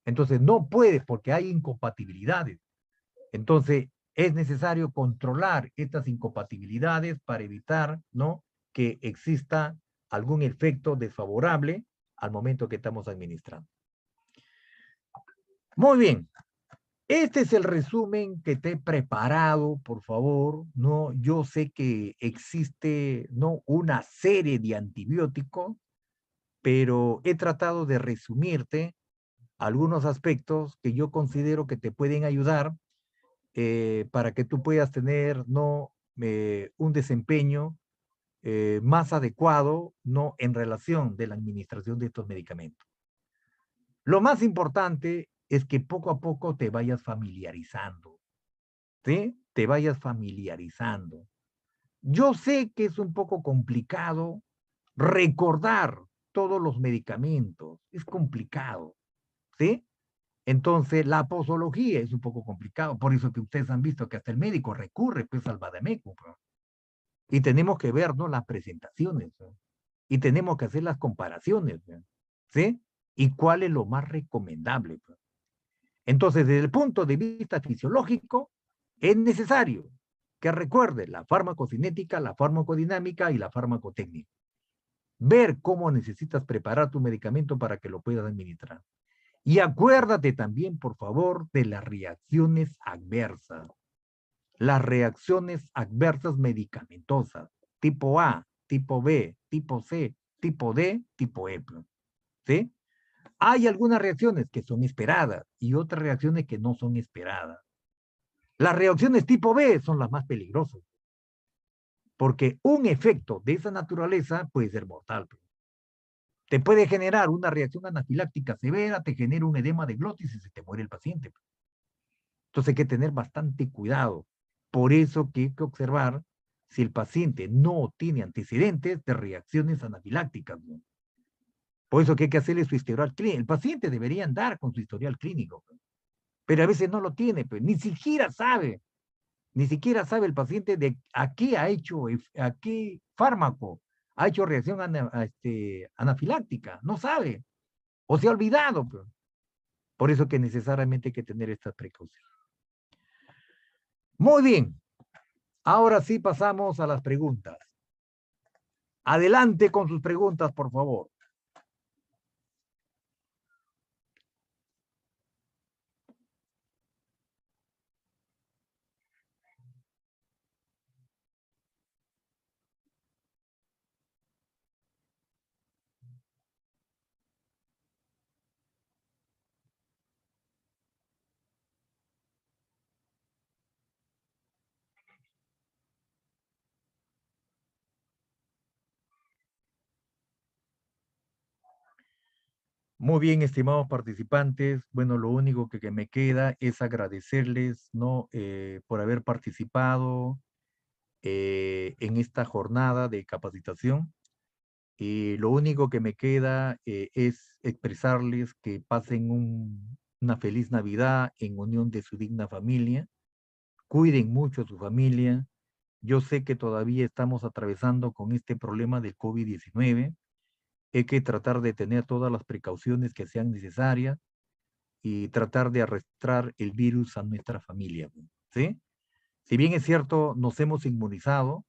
Entonces, no puede porque hay incompatibilidades. Entonces, es necesario controlar estas incompatibilidades para evitar, ¿no?, que exista algún efecto desfavorable al momento que estamos administrando. Muy bien. Este es el resumen que te he preparado, por favor, ¿no? Yo sé que existe, ¿no?, una serie de antibióticos, pero he tratado de resumirte algunos aspectos que yo considero que te pueden ayudar para que tú puedas tener, ¿no?, un desempeño más adecuado, ¿no?, en relación de la administración de estos medicamentos. Lo más importante es que poco a poco te vayas familiarizando, ¿sí? Te vayas familiarizando. Yo sé que es un poco complicado recordar todos los medicamentos, es complicado, ¿sí? Entonces, la posología es un poco complicado, por eso que ustedes han visto que hasta el médico recurre pues al vademécum, ¿no? Y tenemos que ver, ¿no?, las presentaciones, ¿no? Y tenemos que hacer las comparaciones, ¿no?, ¿sí? Y cuál es lo más recomendable, ¿no? Entonces, desde el punto de vista fisiológico, es necesario que recuerde la farmacocinética, la farmacodinámica y la farmacotécnica. Ver cómo necesitas preparar tu medicamento para que lo puedas administrar. Y acuérdate también, por favor, de las reacciones adversas. Las reacciones adversas medicamentosas, tipo A, tipo B, tipo C, tipo D, tipo E, ¿sí? Hay algunas reacciones que son esperadas y otras reacciones que no son esperadas. Las reacciones tipo B son las más peligrosas, porque un efecto de esa naturaleza puede ser mortal. Te puede generar una reacción anafiláctica severa, te genera un edema de glotis y se te muere el paciente. Entonces hay que tener bastante cuidado. Por eso que hay que observar si el paciente no tiene antecedentes de reacciones anafilácticas, ¿no? Por eso que hay que hacerle su historial clínico. El paciente debería andar con su historial clínico, ¿no? pero a veces no lo tiene, pues, ni siquiera sabe el paciente de a qué ha hecho, a qué fármaco ha hecho reacción anafiláctica, no sabe, o se ha olvidado, pues. Por eso que necesariamente hay que tener estas precauciones. Muy bien, ahora sí pasamos a las preguntas. Adelante con sus preguntas, por favor. Muy bien, estimados participantes. Bueno, lo único que me queda es agradecerles, ¿no? Por haber participado en esta jornada de capacitación. Y lo único que me queda es expresarles que pasen una feliz Navidad en unión de su digna familia. Cuiden mucho a su familia. Yo sé que todavía estamos atravesando con este problema del COVID-19. Hay que tratar de tener todas las precauciones que sean necesarias y tratar de arrastrar el virus a nuestra familia, ¿sí? Si bien es cierto, nos hemos inmunizado,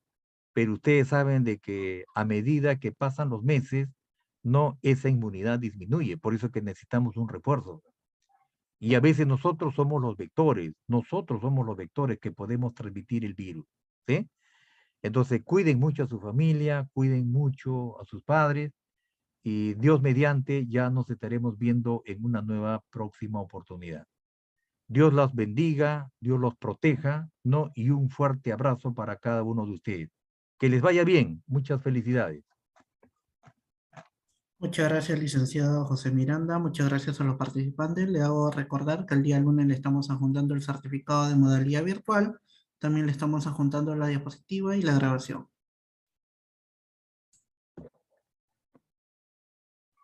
pero ustedes saben de que a medida que pasan los meses, no, esa inmunidad disminuye, por eso que necesitamos un refuerzo. Y a veces nosotros somos los vectores que podemos transmitir el virus, ¿sí? Entonces, cuiden mucho a su familia, cuiden mucho a sus padres, y Dios mediante ya nos estaremos viendo en una nueva próxima oportunidad. Dios los bendiga, Dios los proteja, ¿no? Y un fuerte abrazo para cada uno de ustedes. Que les vaya bien. Muchas felicidades. Muchas gracias, licenciado José Miranda. Muchas gracias a los participantes. Le hago recordar que el día lunes le estamos adjuntando el certificado de modalidad virtual. También le estamos adjuntando la diapositiva y la grabación.